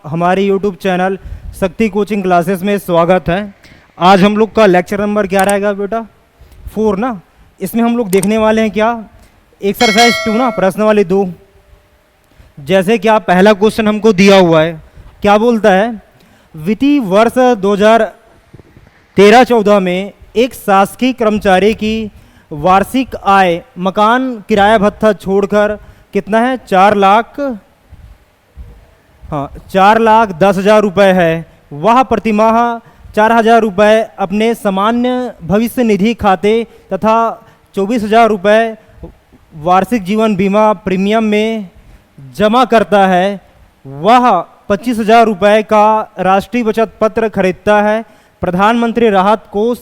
हमारे YouTube channel शक्ति coaching classes में स्वागत है। आज हम लोग का लेक्चर नंबर क्या रहेगा बेटा? 4 ना। इसमें हम लोग देखने वाले हैं क्या, एक्सरसाइज 2 ना, प्रश्नावली 2। जैसे कि आप पहला क्वेश्चन हमको दिया हुआ है, क्या बोलता है, वित्तीय वर्ष 2013-14 में एक शासकीय कर्मचारी की वार्षिक आय मकान किराया भत्ता छोड़कर कितना है? 4,10,000 रुपये है। वह प्रतिमाह 4,000 रुपये अपने सामान्य भविष्य निधि खाते तथा 24,000 रुपये वार्षिक जीवन बीमा प्रीमियम में जमा करता है। वह 25,000 रुपये का राष्ट्रीय बचत पत्र खरीदता है। प्रधानमंत्री राहत कोष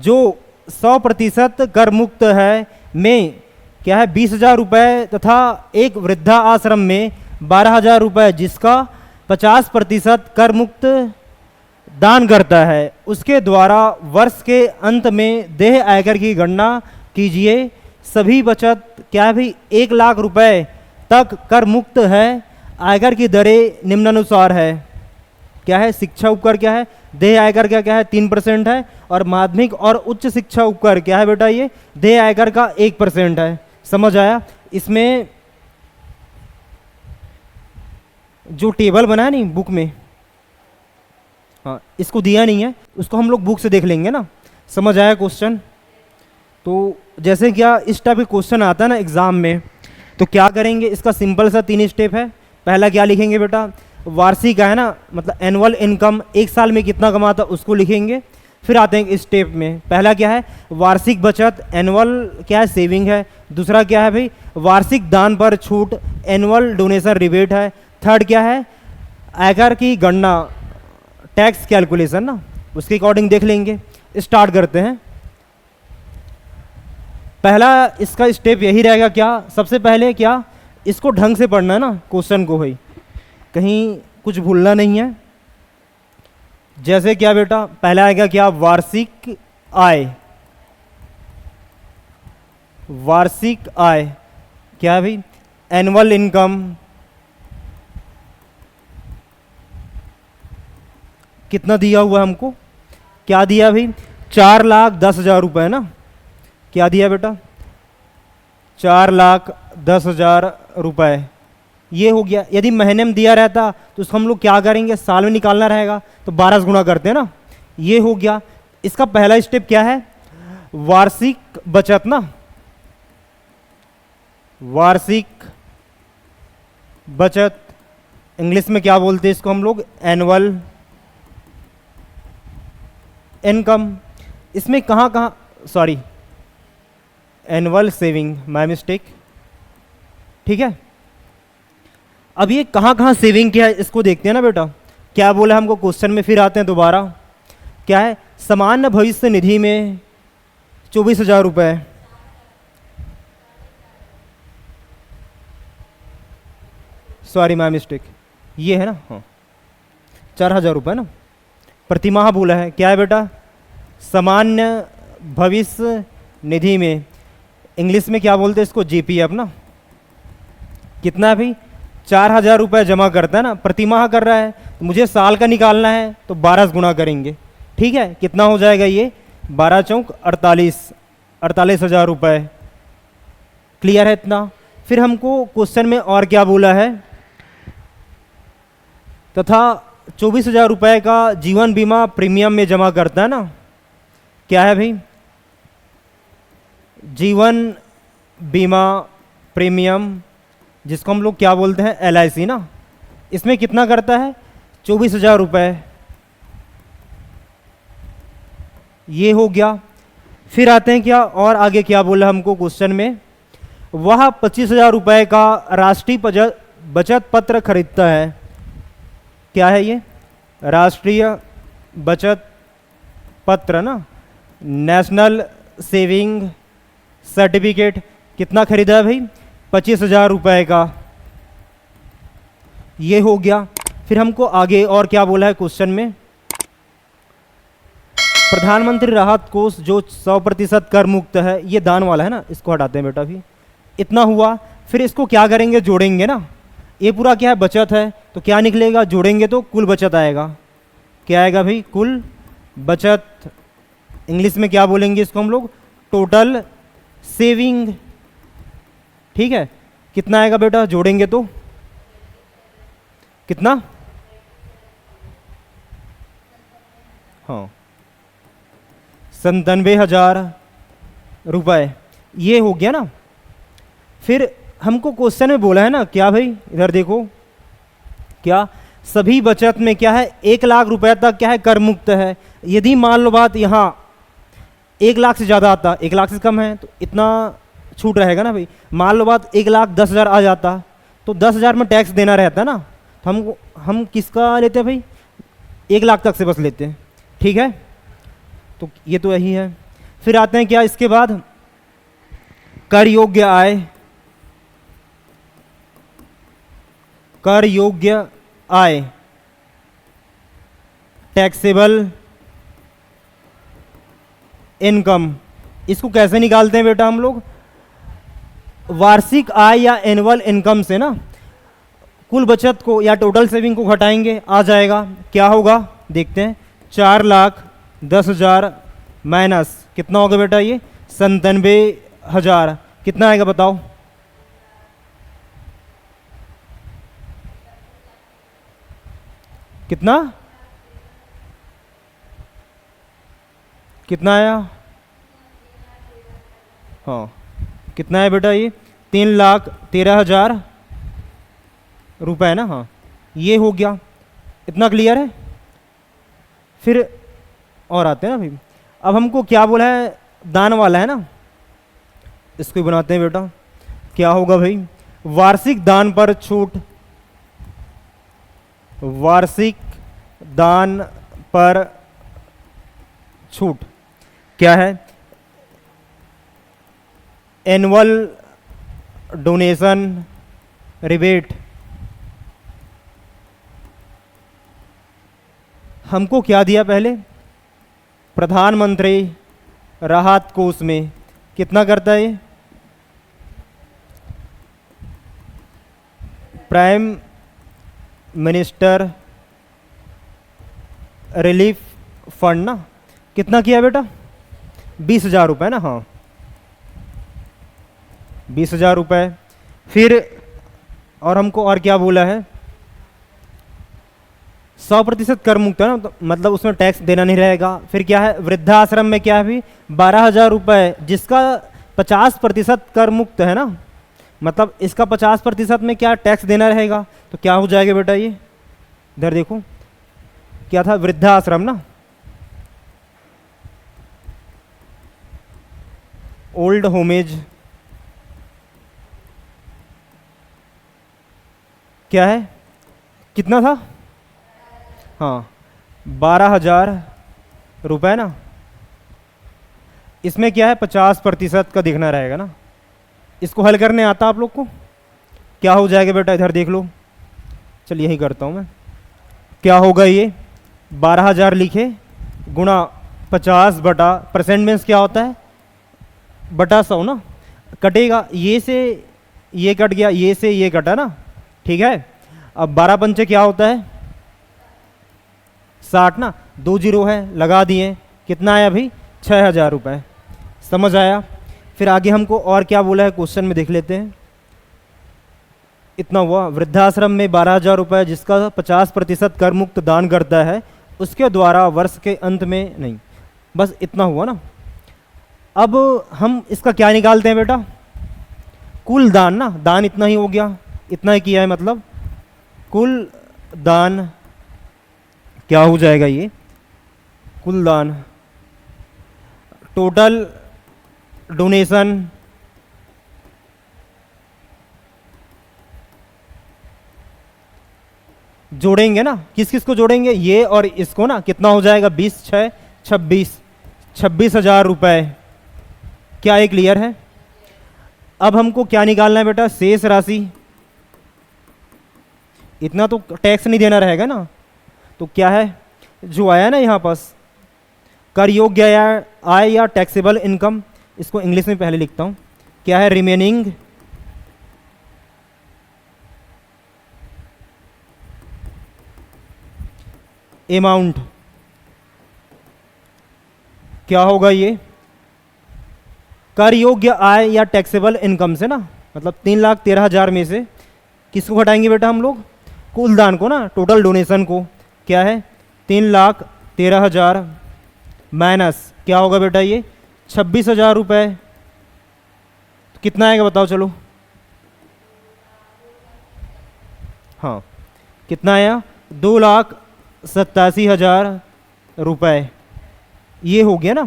जो 100% कर मुक्त है में क्या है? 20,000 रुपये तथा एक वृद्धा आश्रम में 12,000 रुपये जिसका 50% कर मुक्त दान करता है। उसके द्वारा वर्ष के अंत में देय आयकर की गणना कीजिए। सभी बचत क्या है भाई? 1 लाख रुपए तक कर मुक्त है। आयकर की दरें निम्नानुसार है। क्या है? शिक्षा उपकर क्या है? देय आयकर क्या है? 3% है। और माध्यमिक और उच्च शिक्षा उपकर क्या है बेटा? ये देय आयकर का 1% है। समझ आया? इसमें जो टेबल बना है नहीं बुक में, हाँ, इसको दिया नहीं है, उसको हम लोग बुक से देख लेंगे ना। समझ आया क्वेश्चन? तो जैसे क्या इस टाइप के क्वेश्चन आता है ना एग्जाम में, तो क्या करेंगे, इसका सिंपल सा 3 स्टेप है। पहला क्या लिखेंगे बेटा? वार्षिक है ना, मतलब एनुअल इनकम, एक साल में कितना कमाता उसको लिखेंगे। फिर आते हैं स्टेप में। पहला क्या है? वार्षिक बचत, एनुअल क्या है? सेविंग है। दूसरा क्या है भाई? वार्षिक दान पर छूट, एनुअल डोनेशन रिबेट है। थर्ड क्या है? आयकर की गणना, टैक्स कैलकुलेशन ना, उसके अकॉर्डिंग देख लेंगे। स्टार्ट करते हैं। पहला इसका स्टेप यही रहेगा क्या, सबसे पहले क्या, इसको ढंग से पढ़ना है ना क्वेश्चन को, भाई कहीं कुछ भूलना नहीं है। जैसे क्या बेटा, पहला आएगा क्या? वार्षिक आय। वार्षिक आय क्या है भाई? एनुअल इनकम कितना दिया हुआ है हमको? क्या दिया भाई? 4,10,000 रुपये ना। क्या दिया बेटा? 4,10,000 रुपये। ये हो गया। यदि महीने में दिया रहता तो उसको हम लोग क्या करेंगे? साल में निकालना रहेगा, तो 12 से गुणा करते हैं ना। ये हो गया। इसका पहला स्टेप क्या है? वार्षिक बचत ना। वार्षिक बचत, इंग्लिश में क्या बोलते हैं इसको हम लोग? Annual income. इसमें कहाँ कहाँ, sorry, annual saving, my mistake. ठीक है, अब ये कहाँ कहाँ सेविंग किया है इसको देखते हैं ना बेटा। क्या बोला हमको क्वेश्चन में? फिर आते हैं दोबारा। क्या है? सामान्य भविष्य निधि में 24,000 रुपये। सॉरी माय मिस्टेक, ये है ना, हाँ, 4,000 रुपये ना प्रतिमाह बोला है। क्या है बेटा? सामान्य भविष्य निधि में, इंग्लिश में क्या बोलते हैं इसको? जीपीएफ ना। कितना है भाई? 4,000 रुपये जमा करता है ना, प्रतिमाह कर रहा है, तो मुझे साल का निकालना है, तो 12 से गुणा करेंगे। ठीक है, कितना हो जाएगा ये? 12 चौक 48,000 रुपये। क्लियर है इतना? फिर हमको क्वेश्चन में और क्या बोला है? तथा 24,000 रुपये का जीवन बीमा प्रीमियम में जमा करता है ना। क्या है भाई? जीवन बीमा प्रीमियम, जिसको हम लोग क्या बोलते हैं? LIC ना। इसमें कितना करता है? 24,000 रुपये। ये हो गया। फिर आते हैं क्या, और आगे क्या बोला हमको क्वेश्चन में? वह 25,000 रुपये का राष्ट्रीय बचत पत्र खरीदता है। क्या है ये? राष्ट्रीय बचत पत्र ना, नेशनल सेविंग सर्टिफिकेट। कितना खरीदा है भाई? 25,000 रुपये का। ये हो गया। फिर हमको आगे और क्या बोला है क्वेश्चन में? प्रधानमंत्री राहत कोष जो 100% कर मुक्त है, ये दान वाला है ना, इसको हटाते हैं बेटा। भी इतना हुआ। फिर इसको क्या करेंगे? जोड़ेंगे ना। ये पूरा क्या है, बचत है, तो क्या निकलेगा, जोड़ेंगे तो कुल बचत आएगा। क्या आएगा भाई, कुल बचत। इंग्लिश में क्या बोलेंगे इसको हम लोग, टोटल सेविंग। ठीक है, कितना आएगा बेटा, जोड़ेंगे तो कितना, हाँ 97,000 रुपये, ये हो गया ना। फिर हमको क्वेश्चन में बोला है ना, क्या भाई इधर देखो, क्या सभी बचत में क्या है 1 लाख रुपए तक क्या है कर मुक्त है। यदि मान लो बात यहाँ 1 लाख से ज़्यादा आता, 1 लाख से कम है तो इतना छूट रहेगा ना भाई। मान लो बात 1,10,000 आ जाता तो 10,000 में टैक्स देना रहता ना, तो हम किसका लेते हैं भाई, 1 लाख तक से बस लेते हैं। ठीक है, तो ये तो यही है। फिर आते हैं क्या इसके बाद, कर योग्य आय। कर योग्य आय, टैक्सेबल इनकम, इसको कैसे निकालते हैं बेटा हम लोग, वार्षिक आय या एनुअल इनकम से ना कुल बचत को या टोटल सेविंग को घटाएंगे, आ जाएगा। क्या होगा देखते हैं, 4,10,000 माइनस कितना होगा बेटा, ये 97,000, कितना आएगा बताओ, कितना कितना आया, हाँ कितना है बेटा, ये 3,13,000 रुपए है ना, हाँ ये हो गया। इतना क्लियर है। फिर और आते हैं ना भाई, अब हमको क्या बोला है, दान वाला है ना, इसको ही बनाते हैं बेटा। क्या होगा भाई, वार्षिक दान पर छूट, वार्षिक दान पर छूट क्या है, एनुअल डोनेशन रिबेट। हमको क्या दिया पहले, प्रधानमंत्री राहत कोष में कितना करता है ये, प्राइम मिनिस्टर रिलीफ फंड ना, कितना किया बेटा, 20,000 रुपये ना, हाँ 20,000 रुपये। फिर और हमको और क्या बोला है, 100% कर मुक्त है ना, तो मतलब उसमें टैक्स देना नहीं रहेगा। फिर क्या है, वृद्धाश्रम में क्या है भी 12,000 रुपये, जिसका 50% कर मुक्त है ना, मतलब इसका 50% में क्या टैक्स देना रहेगा, तो क्या हो जाएगा बेटा, ये इधर देखो क्या था, वृद्धाश्रम ना, ओल्ड होमेज, क्या है कितना था, हाँ 12,000 रुपये ना, इसमें क्या है 50% का दिखना रहेगा ना। इसको हल करने आता आप लोग को, क्या हो जाएगा बेटा, इधर देख लो, चलिए यही करता हूँ मैं। क्या होगा ये, 12,000 लिखे गुणा 50 बटा, परसेंट मीन्स क्या होता है, बटा 100 ना, कटेगा ये से ये कट गया, ये से ये कटा ना, ठीक है। अब 12 पंचे क्या होता है 60 ना, 2 जीरो है लगा दिए, कितना आया भाई 6,000 रुपये, समझ आया। फिर आगे हमको और क्या बोला है क्वेश्चन में देख लेते हैं। इतना हुआ, वृद्धाश्रम में 12,000 रुपये जिसका 50% कर मुक्त दान करता है, उसके द्वारा वर्ष के अंत में नहीं, बस इतना हुआ ना। अब हम इसका क्या निकालते हैं बेटा, कुल दान ना, दान इतना ही हो गया, इतना ही किया है, मतलब कुल दान क्या हो जाएगा, ये कुल दान, टोटल डोनेशन जोड़ेंगे ना, किस किस को जोड़ेंगे, ये और इसको ना, कितना हो जाएगा 20 6 26, 26,000 रुपये। क्या ये क्लियर है। अब हमको क्या निकालना है बेटा, शेष राशि, इतना तो टैक्स नहीं देना रहेगा ना, तो क्या है जो आया ना यहाँ पास, कर योग्य आय या टैक्सेबल इनकम, इसको इंग्लिश में पहले लिखता हूँ, क्या है रिमेनिंग अमाउंट क्या होगा, ये कर योग्य आय या टैक्सेबल इनकम से ना, मतलब 3,13,000 में से किसको घटाएंगे बेटा हम लोग, कुल दान को ना, टोटल डोनेशन को। क्या है 3,13,000 माइनस क्या होगा बेटा ये 26,000 रुपये। तो कितना आएगा बताओ चलो। हाँ कितना आया 2,87,000 रुपये, ये हो गया ना।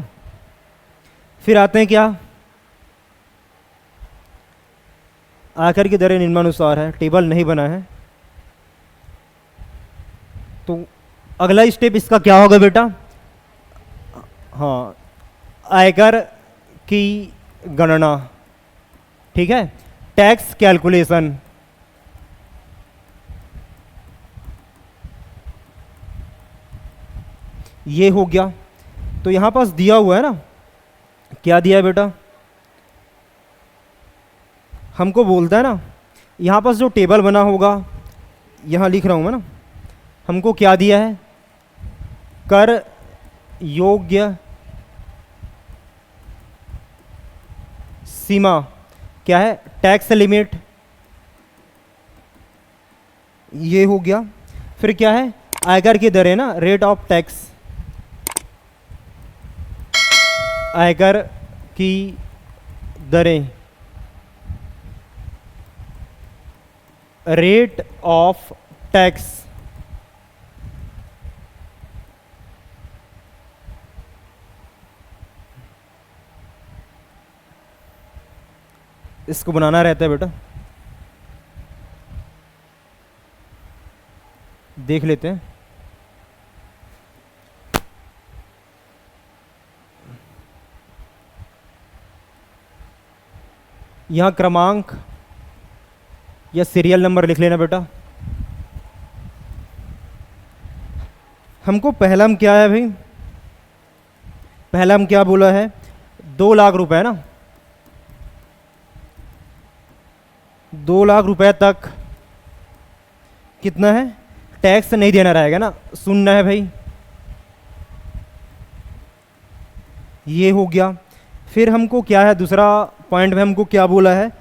फिर आते हैं क्या, आकर की दरें निम्नानुसार है, टेबल नहीं बना है। तो अगला स्टेप इसका क्या होगा बेटा, हाँ आयकर की गणना, ठीक है, टैक्स कैलकुलेशन। ये हो गया। तो यहां पास दिया हुआ है ना, क्या दिया है बेटा, हमको बोलता है ना, यहां पास जो टेबल बना होगा, यहां लिख रहा हूं मैं ना, हमको क्या दिया है, कर योग्य सीमा क्या है, टैक्स लिमिट, ये हो गया। फिर क्या है, आयकर की दरें ना, रेट ऑफ टैक्स, आयकर की दरें, रेट ऑफ टैक्स। इसको बनाना रहता है बेटा, देख लेते हैं। यहां क्रमांक या सीरियल नंबर लिख लेना बेटा। हमको पहला में क्या है भाई, पहला में क्या बोला है, 2 लाख रुपए ना, 2 लाख रुपए तक कितना है, टैक्स नहीं देना रहेगा ना, सुनना है भाई, ये हो गया। फिर हमको क्या है, दूसरा पॉइंट में हमको क्या बोला है,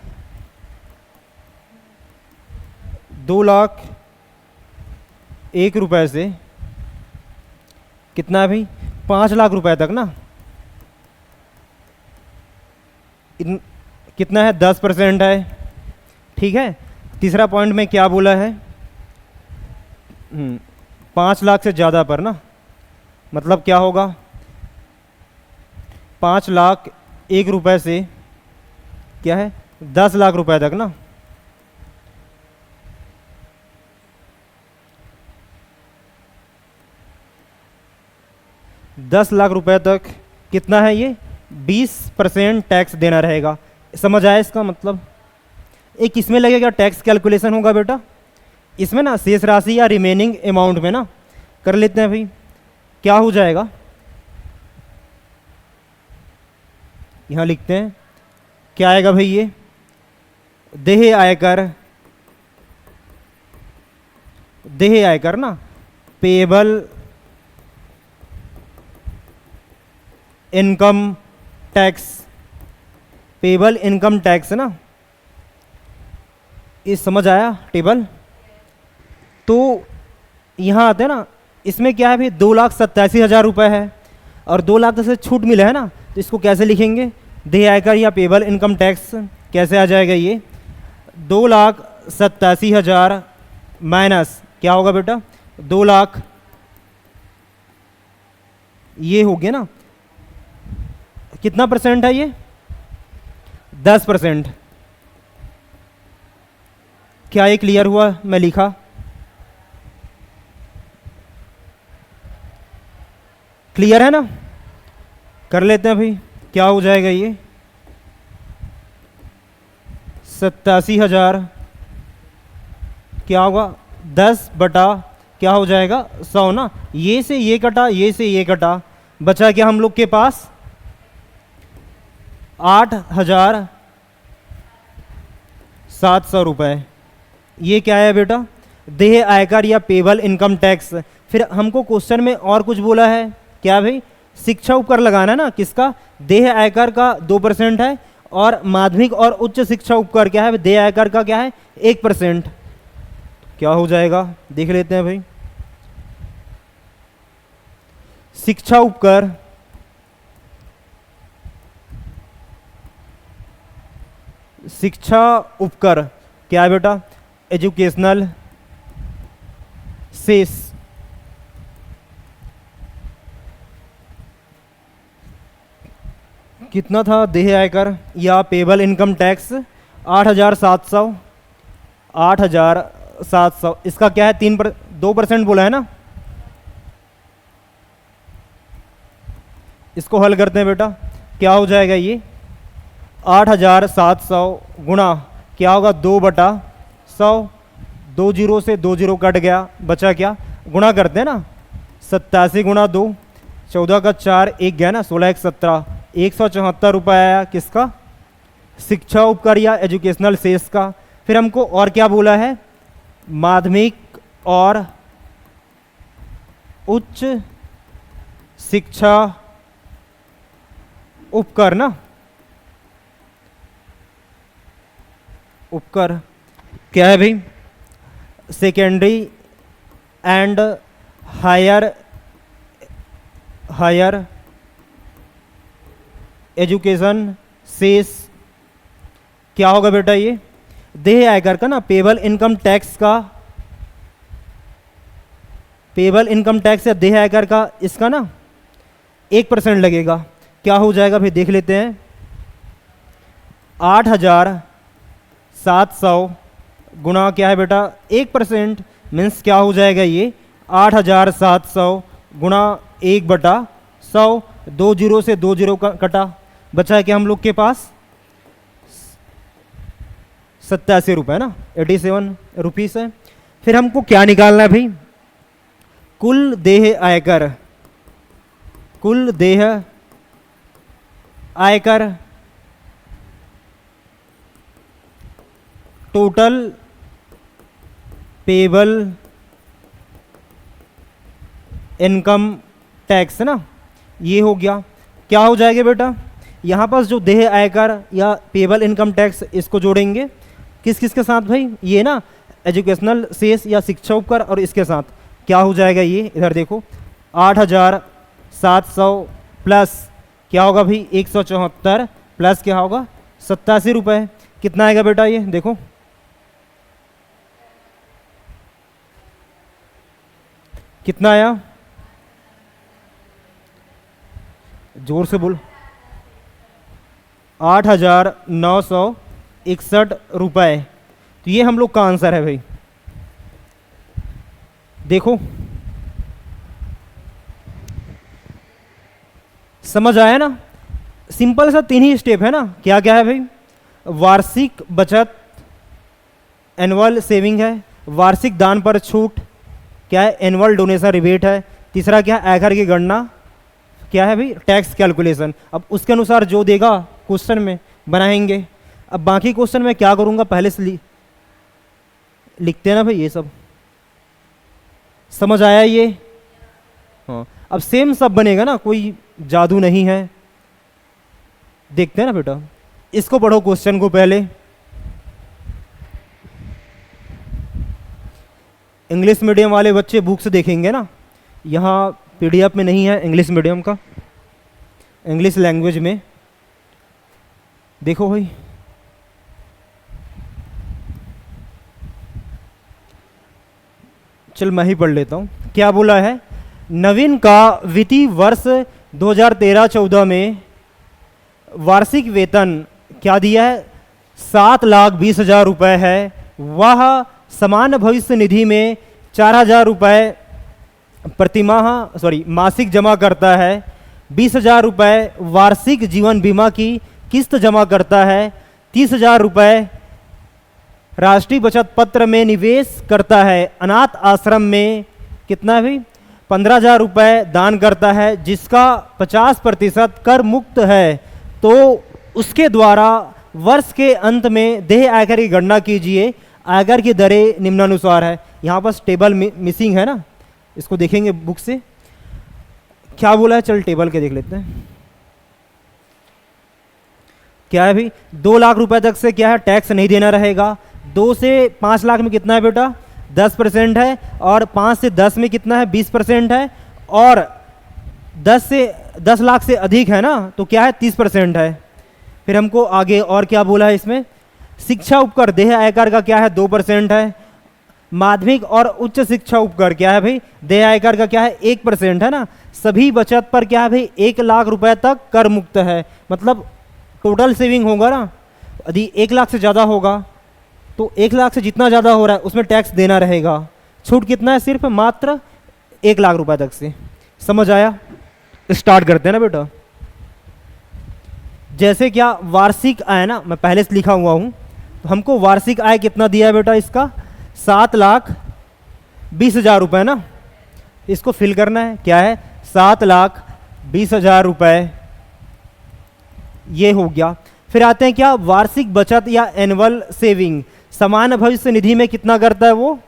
2,01,000 रुपए से कितना है भाई, 5 लाख रुपए तक ना, कितना है 10% है, ठीक है। तीसरा पॉइंट में क्या बोला है, 5 लाख से ज़्यादा पर ना, मतलब क्या होगा, 5,01,000 रुपए से क्या है 10 लाख रुपए तक ना, दस लाख रुपए तक कितना है ये 20% टैक्स देना रहेगा। समझ आया इसका मतलब। एक इसमें लगेगा टैक्स कैलकुलेशन होगा बेटा, इसमें ना शेष राशि या रिमेनिंग अमाउंट में ना कर लेते हैं भाई, क्या हो जाएगा, यहां लिखते हैं क्या आएगा भाई, ये देह आयकर, देह आयकर ना, payable income tax, payable income tax ना, ये समझ आया टेबल। तो यहाँ आते हैं ना, इसमें क्या है भाई 2,87,000 रुपये है और 2 लाख से छूट मिला है ना, तो इसको कैसे लिखेंगे, देय आयकर या पेएबल इनकम टैक्स कैसे आ जाएगा, ये 2,87,000 माइनस क्या होगा बेटा 2 लाख, ये हो गया ना, कितना परसेंट है ये 10%। क्या ये क्लियर हुआ, मैं लिखा, क्लियर है ना, कर लेते हैं भाई, क्या हो जाएगा ये 87,000 क्या होगा 10 बटा क्या हो जाएगा 100 ना, ये से ये कटा, ये से ये कटा, बचा क्या हम लोग के पास 8,700 रुपये। ये क्या है बेटा देह आयकर या पेबल इनकम टैक्स। फिर हमको क्वेश्चन में और कुछ बोला है, क्या भाई? शिक्षा उपकर लगाना है ना, किसका? देह आयकर का 2% है, और माध्यमिक और उच्च शिक्षा उपकर क्या है? देह आयकर का क्या है? 1%। क्या हो जाएगा देख लेते हैं भाई। शिक्षा उपकर क्या है बेटा? Educational cess. कितना था देह आयकर या पेबल इनकम टैक्स? 8,700। इसका क्या है? 2% बोला है ना। इसको हल करते हैं बेटा, क्या हो जाएगा ये? 8,700 गुणा क्या होगा? 2/100। 2 जीरो से 2 जीरो कट गया, बचा क्या? गुणा करते हैं ना, 87 गुणा 2, 14 का 4, 1 गया ना, 16 1 17, 174 रुपये आया। किसका? शिक्षा उपकर या एजुकेशनल सेस का। फिर हमको और क्या बोला है? माध्यमिक और उच्च शिक्षा उपकर ना, उपकर क्या है भाई? Secondary and higher education cess. क्या होगा बेटा ये? देह आयकर का ना, पेबल इनकम टैक्स का, पेबल इनकम टैक्स या देह आयकर का, इसका ना 1% लगेगा। क्या हो जाएगा भाई देख लेते हैं। 8,700 गुणा क्या है बेटा? 1%, मीन्स क्या हो जाएगा ये? 8,700 गुणा 1/100। 2 जीरो से 2 जीरो कटा, बचा है क्या हम लोग के पास? 87 रुपये ना, 87 रुपीस है। फिर हमको क्या निकालना है भाई? कुल देह आयकर, कुल देह आयकर, टोटल पेबल इनकम टैक्स ना, ये हो गया। क्या हो जाएगा बेटा? यहाँ पास जो देह आयकर या पेबल इनकम टैक्स, इसको जोड़ेंगे किस किस के साथ भाई? ये ना एजुकेशनल सेस या शिक्षा उपकर, और इसके साथ क्या हो जाएगा ये? इधर देखो, 8,700 प्लस क्या होगा भाई? 174 प्लस क्या होगा? 87 रुपये। कितना आएगा बेटा ये? देखो, कितना आया? जोर से बोल। 8,961 रुपये। तो ये हम लोग का आंसर है भाई। देखो, समझ आया ना? सिंपल सा 3 ही स्टेप है ना। क्या क्या है भाई? वार्षिक बचत, एनुअल सेविंग है। वार्षिक दान पर छूट क्या है? एनुअल डोनेशन रिबेट है। तीसरा क्या है? आयकर की गणना क्या है भाई? Tax calculation. अब उसके अनुसार जो देगा क्वेश्चन में बनाएंगे। अब बाकी क्वेश्चन में क्या करूँगा, पहले से लिखते हैं ना भाई। ये सब समझ आया ये? हाँ, अब सेम सब बनेगा ना, कोई जादू नहीं है। देखते हैं ना बेटा, इसको पढ़ो क्वेश्चन को पहले। इंग्लिश मीडियम वाले बच्चे बुक से देखेंगे ना, यहाँ पीडीएफ में नहीं है इंग्लिश मीडियम का, इंग्लिश लैंग्वेज में देखो भाई। चल मैं ही पढ़ लेता हूँ। क्या बोला है? नवीन का वित्तीय वर्ष 2013-14 में वार्षिक वेतन क्या दिया है? 7,20,000 रुपये है। वह सामान्य भविष्य निधि में 4,000 रुपये मासिक जमा करता है। 20,000 रुपये वार्षिक जीवन बीमा की किस्त जमा करता है। 30,000 रुपये राष्ट्रीय बचत पत्र में निवेश करता है। अनाथ आश्रम में कितना भी 15,000 रुपये दान करता है, जिसका 50% कर मुक्त है। तो उसके द्वारा वर्ष के अंत में देय आयकर की गणना कीजिए। आयकर की दरें निम्नानुसार है। यहाँ पर टेबल मिसिंग है ना, इसको देखेंगे बुक से क्या बोला है। चल टेबल के देख लेते हैं क्या है भाई। 2 लाख रुपए तक से क्या है टैक्स नहीं देना रहेगा। 2 से 5 लाख में कितना है बेटा 10% है, और 5 से 10 में कितना है 20% है, और 10 लाख से अधिक है ना तो क्या है 30% है। फिर हमको आगे और क्या बोला है इसमें, शिक्षा उपकर देय आयकर का क्या है 2% है। माध्यमिक और उच्च शिक्षा उपकर क्या है भाई देय आयकर का क्या है 1% है ना। सभी बचत पर क्या है भाई 1 लाख रुपए तक कर मुक्त है। मतलब टोटल सेविंग होगा ना, यदि 1 लाख से ज़्यादा होगा तो 1 लाख से जितना ज़्यादा हो रहा है उसमें टैक्स देना रहेगा। छूट कितना है सिर्फ मात्र 1 लाख रुपए तक से। समझ आया। स्टार्ट करते हैं ना बेटा। जैसे क्या वार्षिक आय ना, मैं पहले से लिखा हुआ हूँ, तो हमको वार्षिक आय कितना दिया है बेटा इसका 7,20,000 रुपये ना। इसको फिल करना है, क्या है 7,20,000 रुपये, ये हो गया। फिर आते हैं क्या वार्षिक बचत या एनुअल सेविंग, सामान्य भविष्य निधि में कितना करता है वो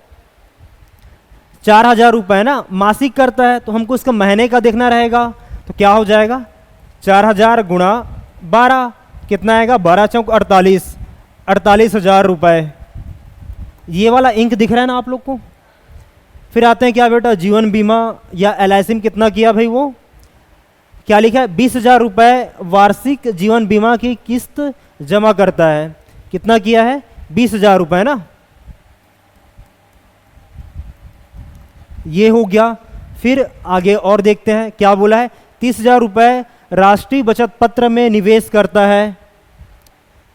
4,000 रुपये ना। मासिक करता है तो हमको इसका महीने का देखना रहेगा, तो क्या हो जाएगा 4,000 गुणा 12 कितना आएगा 12 चौक 48, 48,000 रुपये। ये वाला इंक दिख रहा है ना आप लोग को। फिर आते हैं क्या बेटा जीवन बीमा या LIC में कितना किया भाई, वो क्या लिखा है 20,000 रुपये वार्षिक जीवन बीमा की किस्त जमा करता है। कितना किया है 20,000 रुपये ना, ये हो गया। फिर आगे और देखते हैं क्या बोला है 30,000 रुपये राष्ट्रीय बचत पत्र में निवेश करता है।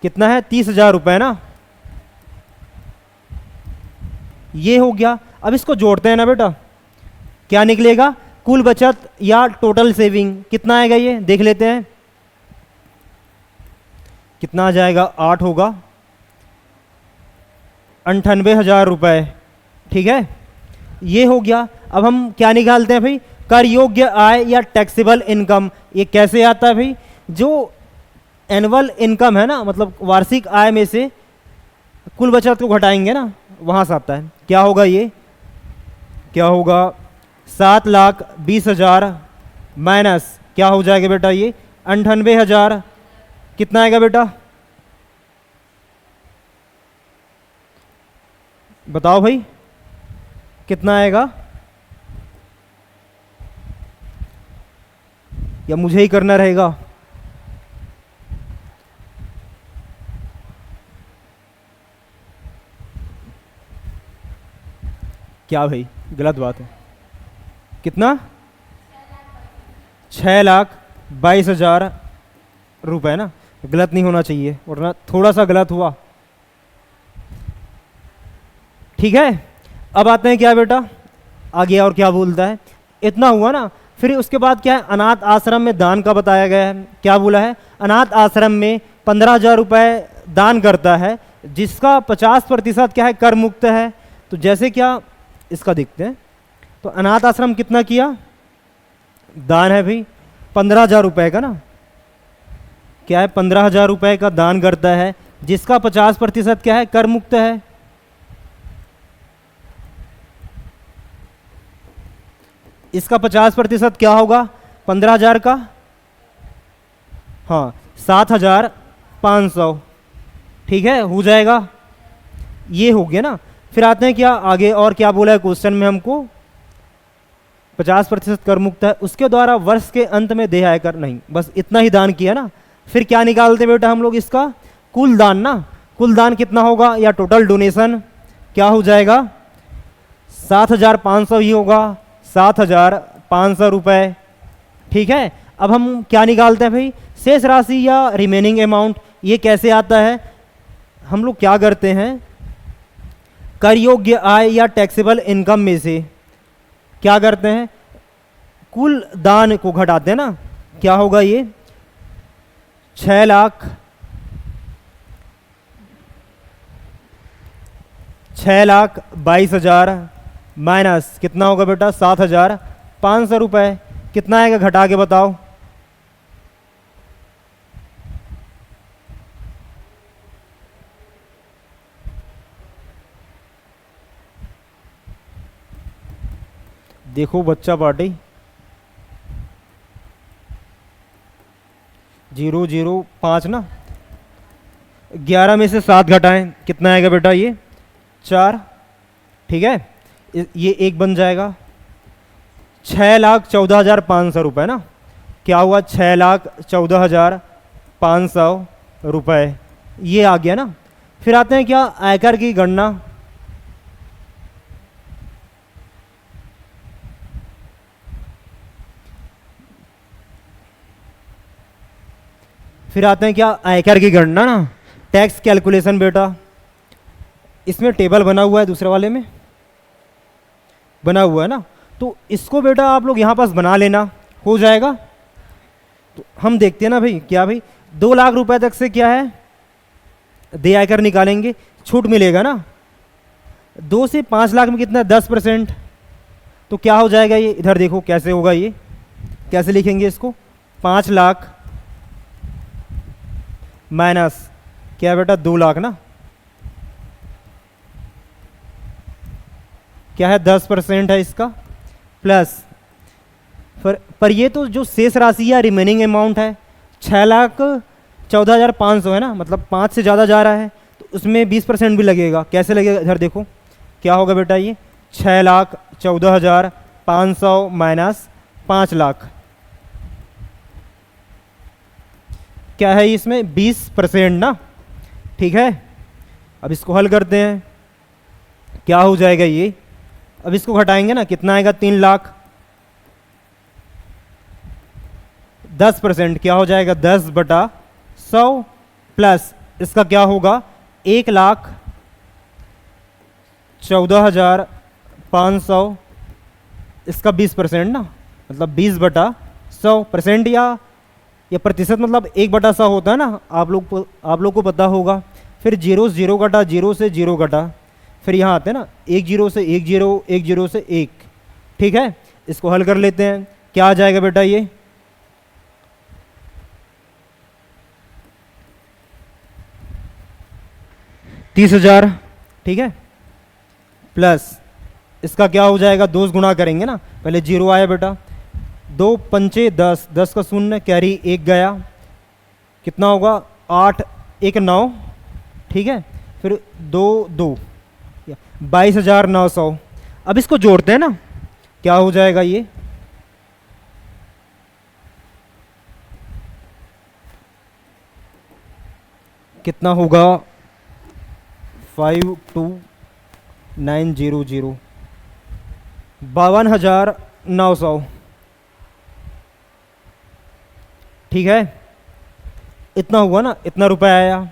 कितना है 30,000 रुपये ना, ये हो गया। अब इसको जोड़ते हैं ना बेटा, क्या निकलेगा कुल बचत या टोटल सेविंग कितना आएगा ये देख लेते हैं। कितना आ जाएगा 8 होगा 98,000 रुपये। ठीक है, ये हो गया। अब हम क्या निकालते हैं भाई कर योग्य आय या टैक्सेबल इनकम। ये कैसे आता है भाई, जो एनुअल इनकम है ना, मतलब वार्षिक आय में से कुल बचत को घटाएंगे ना, वहाँ से आता है। क्या होगा ये, क्या होगा 7,20,000 माइनस क्या हो जाएगा बेटा ये 98,000, कितना आएगा बेटा बताओ भाई कितना आएगा, या मुझे ही करना रहेगा। क्या भाई गलत बात है, कितना 6,22,000 रुपये ना, गलत नहीं होना चाहिए वरना थोड़ा सा गलत हुआ। ठीक है, अब आते हैं क्या बेटा आगे और क्या बोलता है। इतना हुआ ना, फिर उसके बाद क्या है अनाथ आश्रम में दान का बताया गया है। क्या बोला है अनाथ आश्रम में 15,000 रुपये दान करता है, जिसका 50% क्या है कर मुक्त है। तो जैसे क्या इसका देखते हैं, तो अनाथ आश्रम कितना किया दान है भाई 15,000 रुपये का ना, क्या है 15,000 रुपये का दान करता है, जिसका 50% क्या है कर मुक्त है। इसका 50% क्या होगा 15,000 का, हाँ 7,500। ठीक है, हो जाएगा, ये हो गया ना। फिर आते हैं क्या आगे और क्या बोला है क्वेश्चन में हमको 50% कर मुक्त है, उसके द्वारा वर्ष के अंत में देय आयकर नहीं, बस इतना ही दान किया ना। फिर क्या निकालते बेटा हम लोग इसका कुल दान ना, कुल दान कितना होगा या टोटल डोनेशन क्या हो जाएगा 7,500 ही होगा, 7,500 रुपये। ठीक है, अब हम क्या निकालते हैं भाई शेष राशि या रिमेनिंग अमाउंट। ये कैसे आता है, हम लोग क्या करते हैं कर योग्य आय या टैक्सेबल इनकम में से क्या करते हैं कुल दान को घटाते हैं ना। क्या होगा ये 6,22,000 माइनस कितना होगा बेटा 7,500 रुपये। कितना आएगा घटा के बताओ, देखो बच्चा पार्टी 005 ना, 11 में से 7 घटाएं कितना आएगा बेटा ये 4, ठीक है। ये एक बन जाएगा 6,14,500 ना, क्या हुआ 6,14,500 रुपये, ये आ गया ना। फिर आते हैं क्या आयकर की गणना। फिर आते हैं क्या आयकर की गणना ना, टैक्स कैलकुलेशन बेटा। इसमें टेबल बना हुआ है, दूसरे वाले में बना हुआ है ना, तो इसको बेटा आप लोग यहाँ पास बना लेना, हो जाएगा। तो हम देखते हैं ना भाई, क्या भाई 2 लाख रुपए तक से क्या है देय आयकर निकालेंगे, छूट मिलेगा ना। 2 से 5 लाख में कितना 10%, तो क्या हो जाएगा ये, इधर देखो कैसे होगा ये, कैसे लिखेंगे इसको, 5 लाख माइनस क्या बेटा 2 लाख ना, क्या है 10% है इसका, प्लस पर ये तो जो शेष राशि है रिमेनिंग अमाउंट है 6,14,500 है ना, मतलब 5 से ज़्यादा जा रहा है तो उसमें 20% भी लगेगा। कैसे लगेगा इधर देखो क्या होगा बेटा, ये 6,14,500 माइनस 5 लाख, क्या है इसमें 20% ना, ठीक है। अब इसको हल करते हैं, क्या हो जाएगा ये, अब इसको घटाएंगे ना, कितना आएगा 3 लाख, 10% क्या हो जाएगा 10/100 प्लस इसका क्या होगा 1,14,500, इसका 20% ना, मतलब 20/100%, या प्रतिशत मतलब 1/100 होता है ना, आप लोग को पता होगा। फिर 0 कटा, 0 से 0 कटा, फिर यहाँ आते हैं ना 1 0 से 1 0, 1 0 से 1, ठीक है। इसको हल कर लेते हैं, क्या आ जाएगा बेटा ये 30,000, ठीक है, प्लस इसका क्या हो जाएगा 2 गुणा करेंगे ना, पहले 0 आया बेटा, 2 पंचे 10, 10 का शून्य कैरी 1 गया, कितना होगा 8 1 9, ठीक है। फिर 2 2 22,900। अब इसको जोड़ते हैं ना, क्या हो जाएगा ये, कितना होगा 52,900, 52,900, ठीक है, इतना हुआ ना, इतना रुपए आया।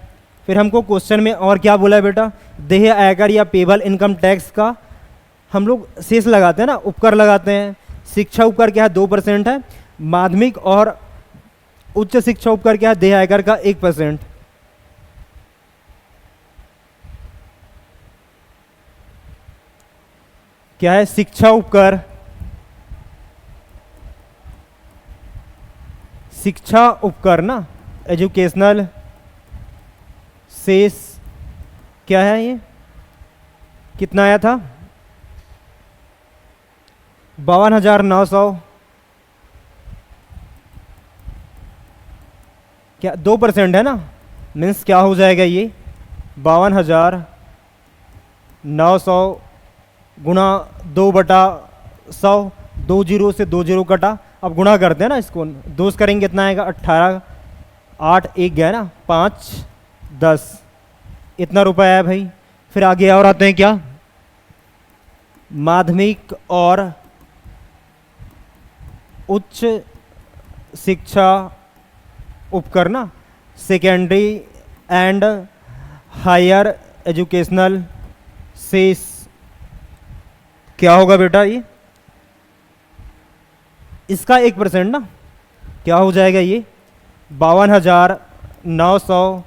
फिर हमको क्वेश्चन में और क्या बोला है बेटा, देय आयकर या पेबल इनकम टैक्स का हम लोग शेष लगाते हैं ना, उपकर लगाते हैं। शिक्षा उपकर क्या है 2% है, माध्यमिक और उच्च शिक्षा उपकर क्या है देय आयकर का 1%। क्या है शिक्षा उपकर, शिक्षा उपकर ना, एजुकेशनल शेष क्या है ये, कितना आया था 52,900, क्या 2% है ना, मीन्स क्या हो जाएगा ये 52,900 गुणा 2/100, 2 0 से 2 0 कटा। अब गुणा करते हैं ना, इसको 2 करेंगे कितना आएगा 18, 8 1 गया ना, 5 10, इतना रुपए आया भाई। फिर आगे और आते हैं क्या, माध्यमिक और उच्च शिक्षा उपकरण, सेकेंडरी एंड हायर एजुकेशनल शेष क्या होगा बेटा ये, इसका 1% ना, क्या हो जाएगा ये 52,900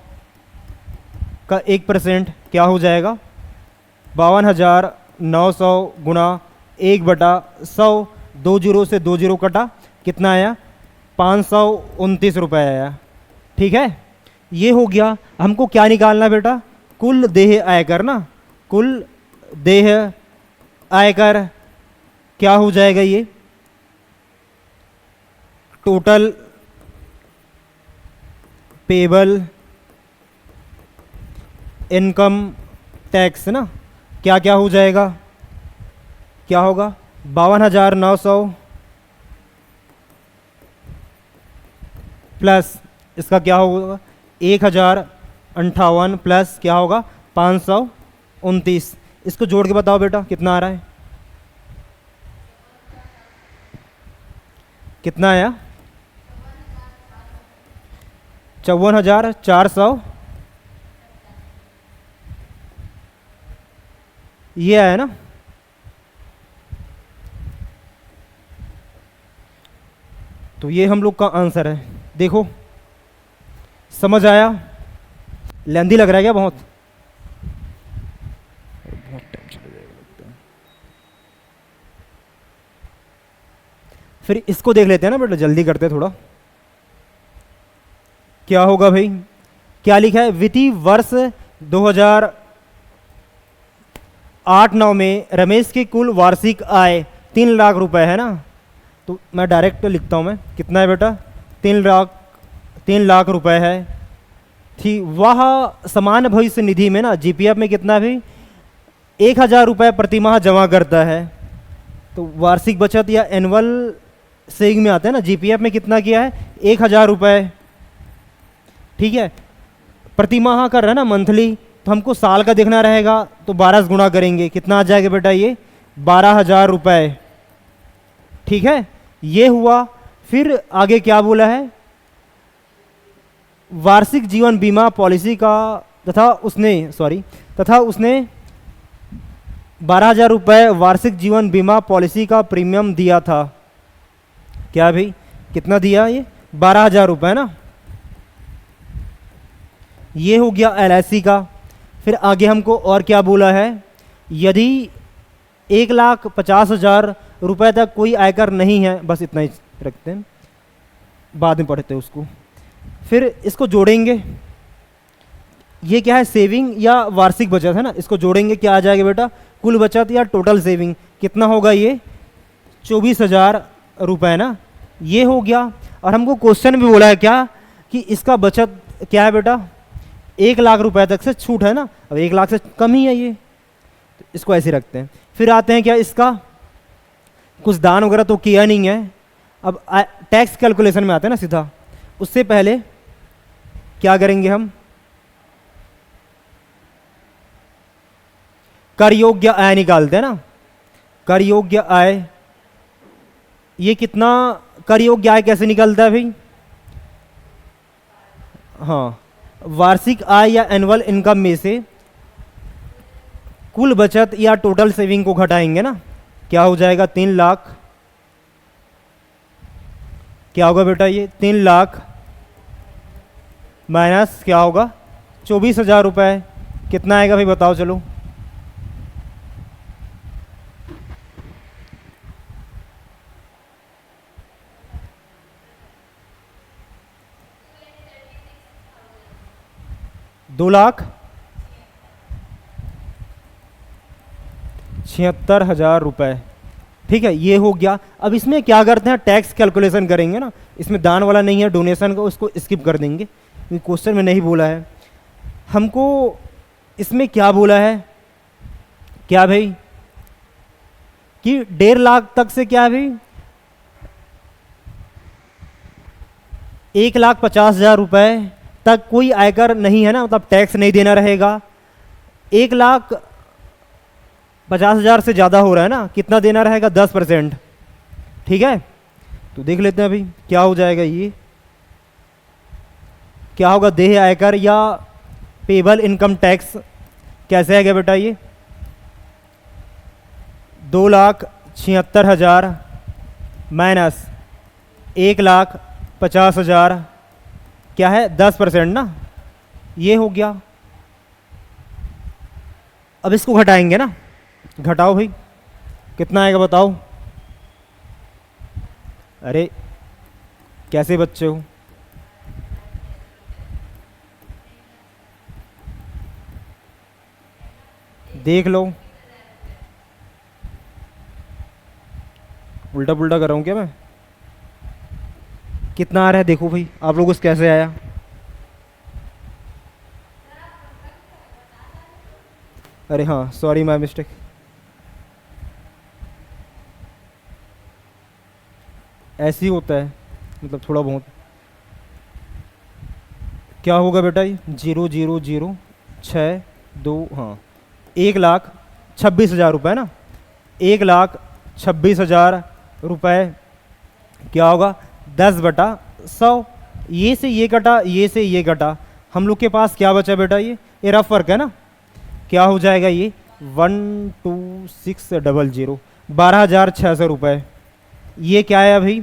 का 1% क्या हो जाएगा 52,900 गुणा 1/100, 2 0 से 2 0 कटा, कितना आया 529 रुपये आया, ठीक है। ये हो गया। हमको क्या निकालना बेटा, कुल देय आयकर ना, कुल देय आयकर क्या हो जाएगा ये? टोटल पेबल इनकम टैक्स ना, क्या क्या हो जाएगा? क्या होगा? 52,900 प्लस इसका क्या होगा? 1,058 प्लस क्या होगा? 529। इसको जोड़ के बताओ बेटा कितना आ रहा है? कितना आया? 54,400 ये आया ना। तो ये हम लोग का आंसर है। देखो समझ आया? लेंदी लग रहा है क्या बहुत? बहुत टाइम चला जाएगा लगता है। फिर इसको देख लेते हैं ना बेटा, जल्दी करते हैं थोड़ा। क्या होगा भाई? क्या लिखा है? वित्तीय वर्ष 2008-9 में रमेश की कुल वार्षिक आय 3 लाख रुपए है ना। तो मैं डायरेक्ट लिखता हूँ। मैं कितना है बेटा? 3 लाख रुपए है। थी वह समान भविष्य निधि में ना, जीपीएफ में कितना भी 1,000 रुपये प्रति माह जमा करता है। तो वार्षिक बचत या एनुअल सेविंग में आता है ना, जीपीएफ में कितना किया है? 1,000 रुपये। ठीक है, प्रति माह कर रहा है ना, मंथली। तो हमको साल का देखना रहेगा, तो 12 से गुणा करेंगे। कितना आ जाएगा बेटा? ये 12,000 रुपये। ठीक है, ये हुआ। फिर आगे क्या बोला है? वार्षिक जीवन बीमा पॉलिसी का तथा उसने 12,000 रुपये वार्षिक जीवन बीमा पॉलिसी का प्रीमियम दिया था। क्या भाई? कितना दिया? ये 12,000 रुपये ना। ये हो गया एलआईसी का। फिर आगे हमको और क्या बोला है? यदि 1,50,000 रुपये तक कोई आयकर नहीं है, बस इतना ही रखते हैं, बाद में पढ़ते हैं उसको। फिर इसको जोड़ेंगे। ये क्या है? सेविंग या वार्षिक बचत है ना। इसको जोड़ेंगे, क्या आ जाएगा बेटा? कुल बचत या टोटल सेविंग। कितना होगा ये? 24,000 रुपये ना। ये हो गया। और हमको क्वेश्चन भी बोला है क्या कि इसका बचत क्या है बेटा? 1 लाख रुपए तक से छूट है ना। अब 1 लाख से कम ही है ये, तो इसको ऐसे रखते हैं। फिर आते हैं क्या, इसका कुछ दान वगैरह तो किया नहीं है। अब टैक्स कैलकुलेशन में आते हैं ना सीधा। उससे पहले क्या करेंगे हम? कर योग्य आय निकालते हैं ना। कर योग्य आय, ये कितना कर योग्य आय कैसे निकलता है भाई? हाँ, वार्षिक आय या एनुअल इनकम में से कुल बचत या टोटल सेविंग को घटाएंगे ना। क्या हो जाएगा? 3 लाख। क्या होगा बेटा? ये 3 लाख माइनस क्या होगा? 24,000 रुपये। कितना आएगा भाई बताओ? चलो दो लाख 76,000 रुपये। ठीक है, ये हो गया। अब इसमें क्या करते हैं? टैक्स कैलकुलेशन करेंगे ना। इसमें दान वाला नहीं है, डोनेशन का, उसको स्किप कर देंगे, क्वेश्चन में नहीं बोला है हमको। इसमें क्या बोला है? क्या भाई? कि 1.5 लाख तक से क्या भाई? 1,50,000 रुपये तक कोई आयकर नहीं है ना, मतलब टैक्स नहीं देना रहेगा। 1,50,000 से ज़्यादा हो रहा है ना, कितना देना रहेगा? 10%। ठीक है, तो देख लेते हैं अभी क्या हो जाएगा। ये क्या होगा? देय आयकर या पेबल इनकम टैक्स कैसे आएगा बेटा? ये 2,76,000 माइनस 1,50,000 क्या है? 10% ना। ये हो गया। अब इसको घटाएंगे ना। घटाओ भाई, कितना आएगा बताओ? अरे कैसे बच्चे हो? देख लो। उल्टा पुल्टा कर रहा हूँ क्या मैं? कितना आ रहा है देखो भाई, आप लोगों को कैसे आया? अरे हाँ, सॉरी, माय मिस्टेक। ऐसे ही होता है, मतलब थोड़ा बहुत। क्या होगा बेटा ये? 00006 2, हाँ, 1,26,000 रुपये ना, 1,26,000 रुपये। क्या होगा? 10/100। ये से ये कटा, ये से ये कटा, हम लोग के पास क्या बचा बेटा? ये रफ वर्क है ना। क्या हो जाएगा ये? 12600, 12,600 रुपये। ये क्या है भाई?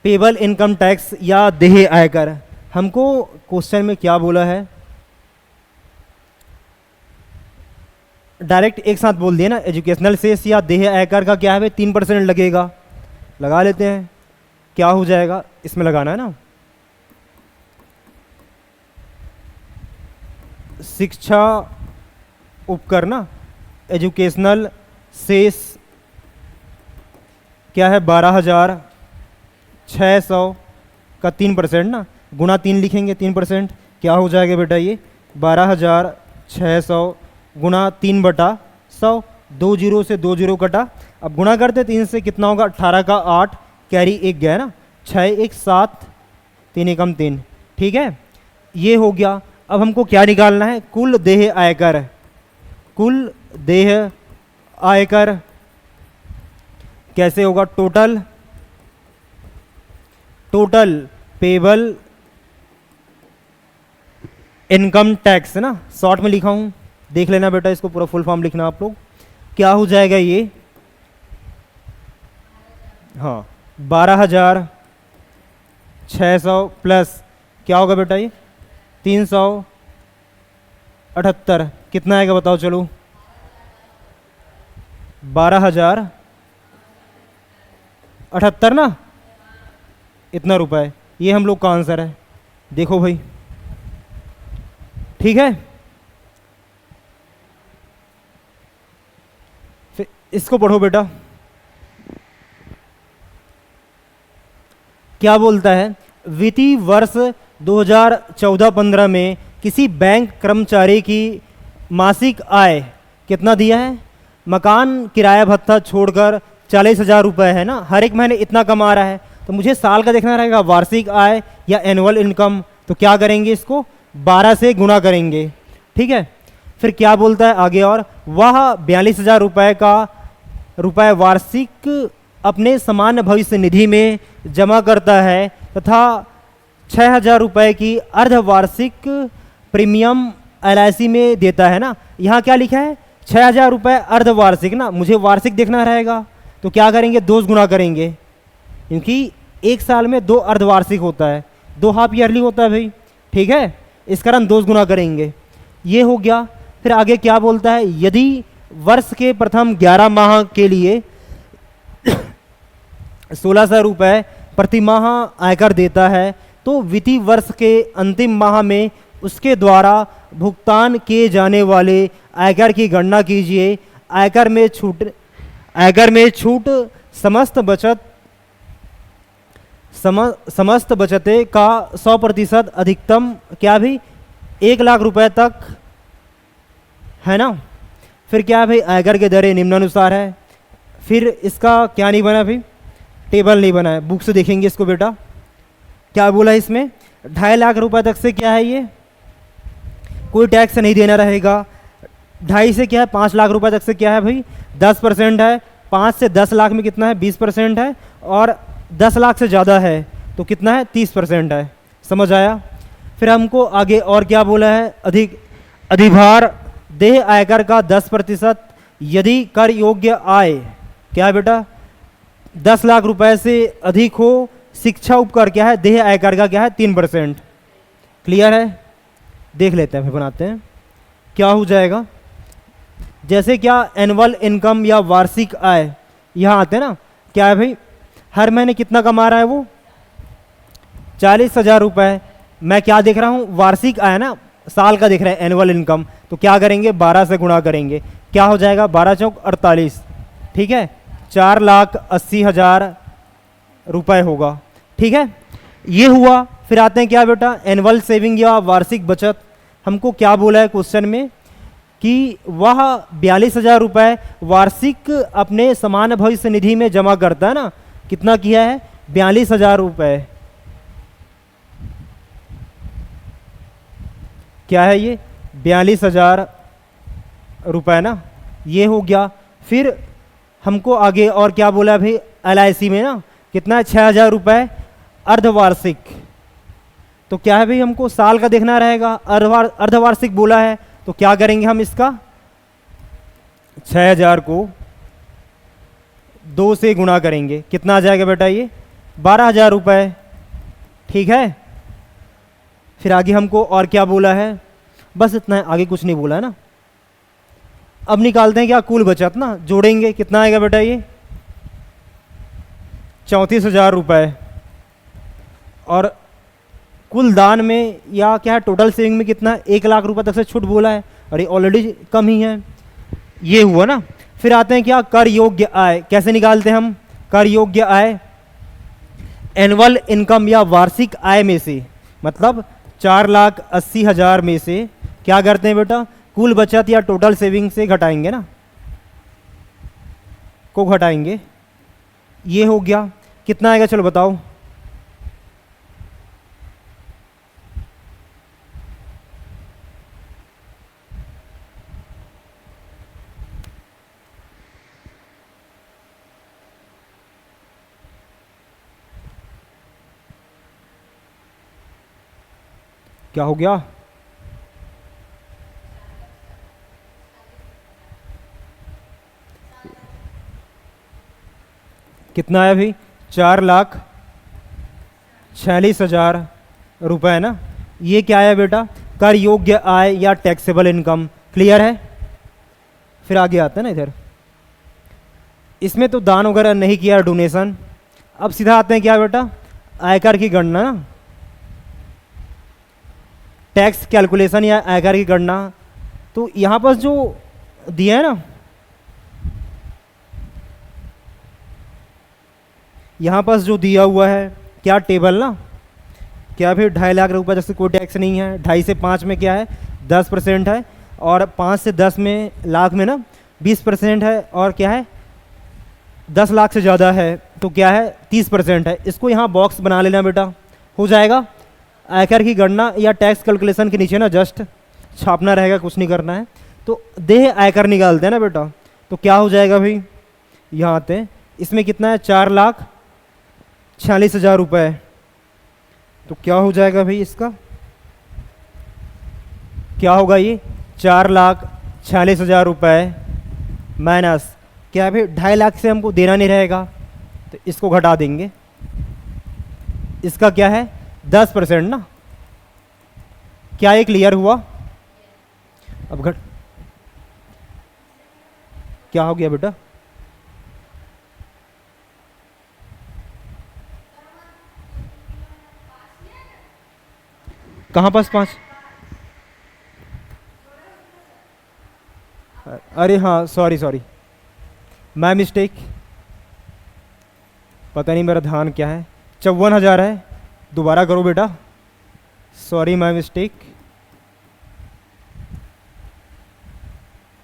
पेबल इनकम टैक्स या देय आयकर। हमको क्वेश्चन में क्या बोला है? डायरेक्ट एक साथ बोल दिया ना, एजुकेशनल सेस या देय आयकर का क्या है? 3% लगेगा। लगा लेते हैं। क्या हो जाएगा? इसमें लगाना है ना, शिक्षा उपकर ना, एजुकेशनल सेस क्या है? 12,600 का 3% ना, गुणा 3 लिखेंगे, 3%। क्या हो जाएगा बेटा ये? 12,600 गुणा 3/100। 2 जीरो से 2 जीरो कटा। अब गुणा करते 3 से, कितना होगा? 18 का 8, कैरी 1 गया ना, 6 1 7, 3 एकम 3। ठीक है, ये हो गया। अब हमको क्या निकालना है? कुल देय आयकर। कुल देय आयकर कैसे होगा? टोटल पेबल इनकम टैक्स ना, शॉर्ट में लिखा हूं, देख लेना बेटा, इसको पूरा फुल फॉर्म लिखना आप लोग। क्या हो जाएगा ये? हाँ, 12,600 प्लस क्या होगा बेटा ये? 378। कितना आएगा बताओ? चलो, 12,078 ना, इतना रुपए। ये हम लोग का आंसर है। देखो भाई, ठीक है। फिर इसको पढ़ो बेटा। क्या बोलता है? वित्तीय वर्ष 2014-15 में किसी बैंक कर्मचारी की मासिक आय कितना दिया है? मकान किराया भत्ता छोड़कर 40,000 रुपये है ना, हर एक महीने इतना कमा रहा है। तो मुझे साल का देखना रहेगा, वार्षिक आय या एनुअल इनकम। तो क्या करेंगे? इसको 12 से गुणा करेंगे। ठीक है, फिर क्या बोलता है आगे? और वह 42,000 रुपये वार्षिक अपने सामान्य भविष्य निधि में जमा करता है तथा 6,000 रुपये की अर्धवार्षिक प्रीमियम LIC में देता है ना। यहाँ क्या लिखा है? 6,000 रुपये अर्धवार्षिक ना, मुझे वार्षिक देखना रहेगा। तो क्या करेंगे? 2 गुना करेंगे, क्योंकि एक साल में 2 अर्धवार्षिक होता है, 2 हाफ ईयरली होता है भाई। ठीक है, इस कारण 2 गुना करेंगे। ये हो गया। फिर आगे क्या बोलता है? यदि वर्ष के प्रथम 11 माह के लिए 16,000 रुपये प्रति माह आयकर देता है, तो वित्तीय वर्ष के अंतिम माह में उसके द्वारा भुगतान किए जाने वाले आयकर की गणना कीजिए। आयकर में छूट समस्त बचतें का 100% अधिकतम क्या भी 1 लाख रुपए तक है ना। फिर क्या है भाई? आयकर के दरें निम्नानुसार है। फिर इसका क्या नहीं बना भाई? टेबल नहीं बना है। बुक से देखेंगे इसको बेटा। क्या बोला है इसमें? 2.5 लाख रुपए तक से क्या है? ये कोई टैक्स नहीं देना रहेगा। 2.5 से क्या है? 5 लाख रुपए तक से क्या है भाई? 10% है। 5 से 10 लाख में कितना है? 20% है। और 10 लाख से ज़्यादा है तो कितना है? 30% है। समझ आया? फिर हमको आगे और क्या बोला है? अधिभार देय आयकर का 10% यदि कर योग्य आय क्या है बेटा? 10 लाख रुपए से अधिक हो। शिक्षा उपकर क्या है? देय आयकर का क्या है? 3%। क्लियर है? देख लेते हैं, फिर बनाते हैं। क्या हो जाएगा? जैसे क्या एनुअल इनकम या वार्षिक आय यहाँ आते हैं ना, क्या है भाई? हर महीने कितना कमा रहा है वो? 40,000 रुपये। मैं क्या देख रहा हूँ? वार्षिक आय ना, साल का देख रहे हैं एनुअल इनकम। तो क्या करेंगे? 12 से गुणा करेंगे। क्या हो जाएगा? 12 चौक 48। ठीक है, 4,80,000 रुपए होगा। ठीक है, ये हुआ। फिर आते हैं क्या बेटा, एनुअल सेविंग या वार्षिक बचत। हमको क्या बोला है क्वेश्चन में कि वह 42,000 रुपये वार्षिक अपने समान भविष्य निधि में जमा करता है ना। कितना किया है, 42,000 रुपये। क्या है ये, 42,000 रुपये ना, ये हो गया। फिर हमको आगे और क्या बोला है भाई, LIC में ना कितना है, 6,000 रुपये अर्धवार्षिक। तो क्या है भाई, हमको साल का देखना रहेगा, अर्धवार्षिक बोला है तो क्या करेंगे हम, इसका 6,000 को 2 से गुणा करेंगे। कितना आ जाएगा बेटा, ये 12,000 रुपये। ठीक है, फिर आगे हमको और क्या बोला है, बस इतना है, आगे कुछ नहीं बोला है ना। अब निकालते हैं क्या, कुल बचत ना, जोड़ेंगे। कितना आएगा बेटा, ये 34,000 रुपये। और कुल दान में या क्या है, टोटल सेविंग में कितना, 1,00,000 रुपये तक से छूट बोला है, और ये ऑलरेडी कम ही है। ये हुआ ना। फिर आते हैं क्या, कर योग्य आय। कैसे निकालते हैं हम कर योग्य आय, एनुअल इनकम या वार्षिक आय में से, मतलब 4,80,000 में से क्या करते हैं बेटा, कुल बचत या टोटल सेविंग से घटाएंगे ना, को घटाएंगे। ये हो गया। कितना आएगा, चलो बताओ। क्या हो गया, कितना है भाई, 4,46,000 रुपये है ना। ये क्या है बेटा, कर योग्य आय या टैक्सेबल इनकम। क्लियर है। फिर आगे आता है ना इधर, इसमें तो दान वगैरह नहीं किया, डोनेशन। अब सीधा आते हैं क्या बेटा, आयकर की गणना ना, टैक्स कैलकुलेशन या आयकर की गणना। तो यहाँ पर जो दिया है ना, यहाँ पर जो दिया हुआ है क्या टेबल ना, क्या फिर 2.5 लाख रुपए जैसे कोई टैक्स नहीं है, 2.5 से 5 में क्या है 10% है, और 5 से 10 में लाख में ना 20% है, और क्या है 10 लाख से ज़्यादा है तो क्या है 30% है। इसको यहाँ बॉक्स बना लेना बेटा, हो जाएगा। आयकर की गणना या टैक्स कैलकुलेशन के नीचे ना जस्ट छापना रहेगा, कुछ नहीं करना है। तो देह आयकर निकालते हैं ना बेटा, तो क्या हो जाएगा भाई, यहाँ आते हैं, इसमें कितना है 4,46,000 रुपये। तो क्या हो जाएगा भाई, इसका क्या होगा, ये 4,46,000 रुपये माइनस क्या है भाई, 2.5 लाख से हमको देना नहीं रहेगा तो इसको घटा देंगे। इसका क्या है 10% ना। क्या ये क्लियर हुआ। अब घट क्या हो गया बेटा, कहाँ पास 5, अरे हाँ सॉरी माय मिस्टेक, पता नहीं मेरा ध्यान क्या है, 54,000 है। दोबारा करो बेटा, सॉरी माय मिस्टेक,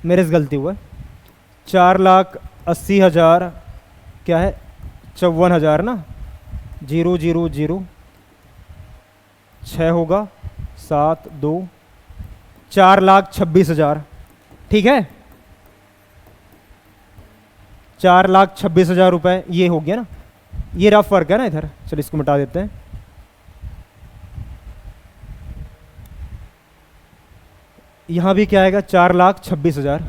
मेरे से गलती हुआ। 4,80,000 क्या है 54,000 ना, 0,0,0 6 होगा 7 2, 4,26,000। ठीक है, 4,26,000 रुपये ये हो गया ना। ये रफ वर्क है ना इधर, चलो इसको मिटा देते हैं। यहां भी क्या आएगा 4,26,000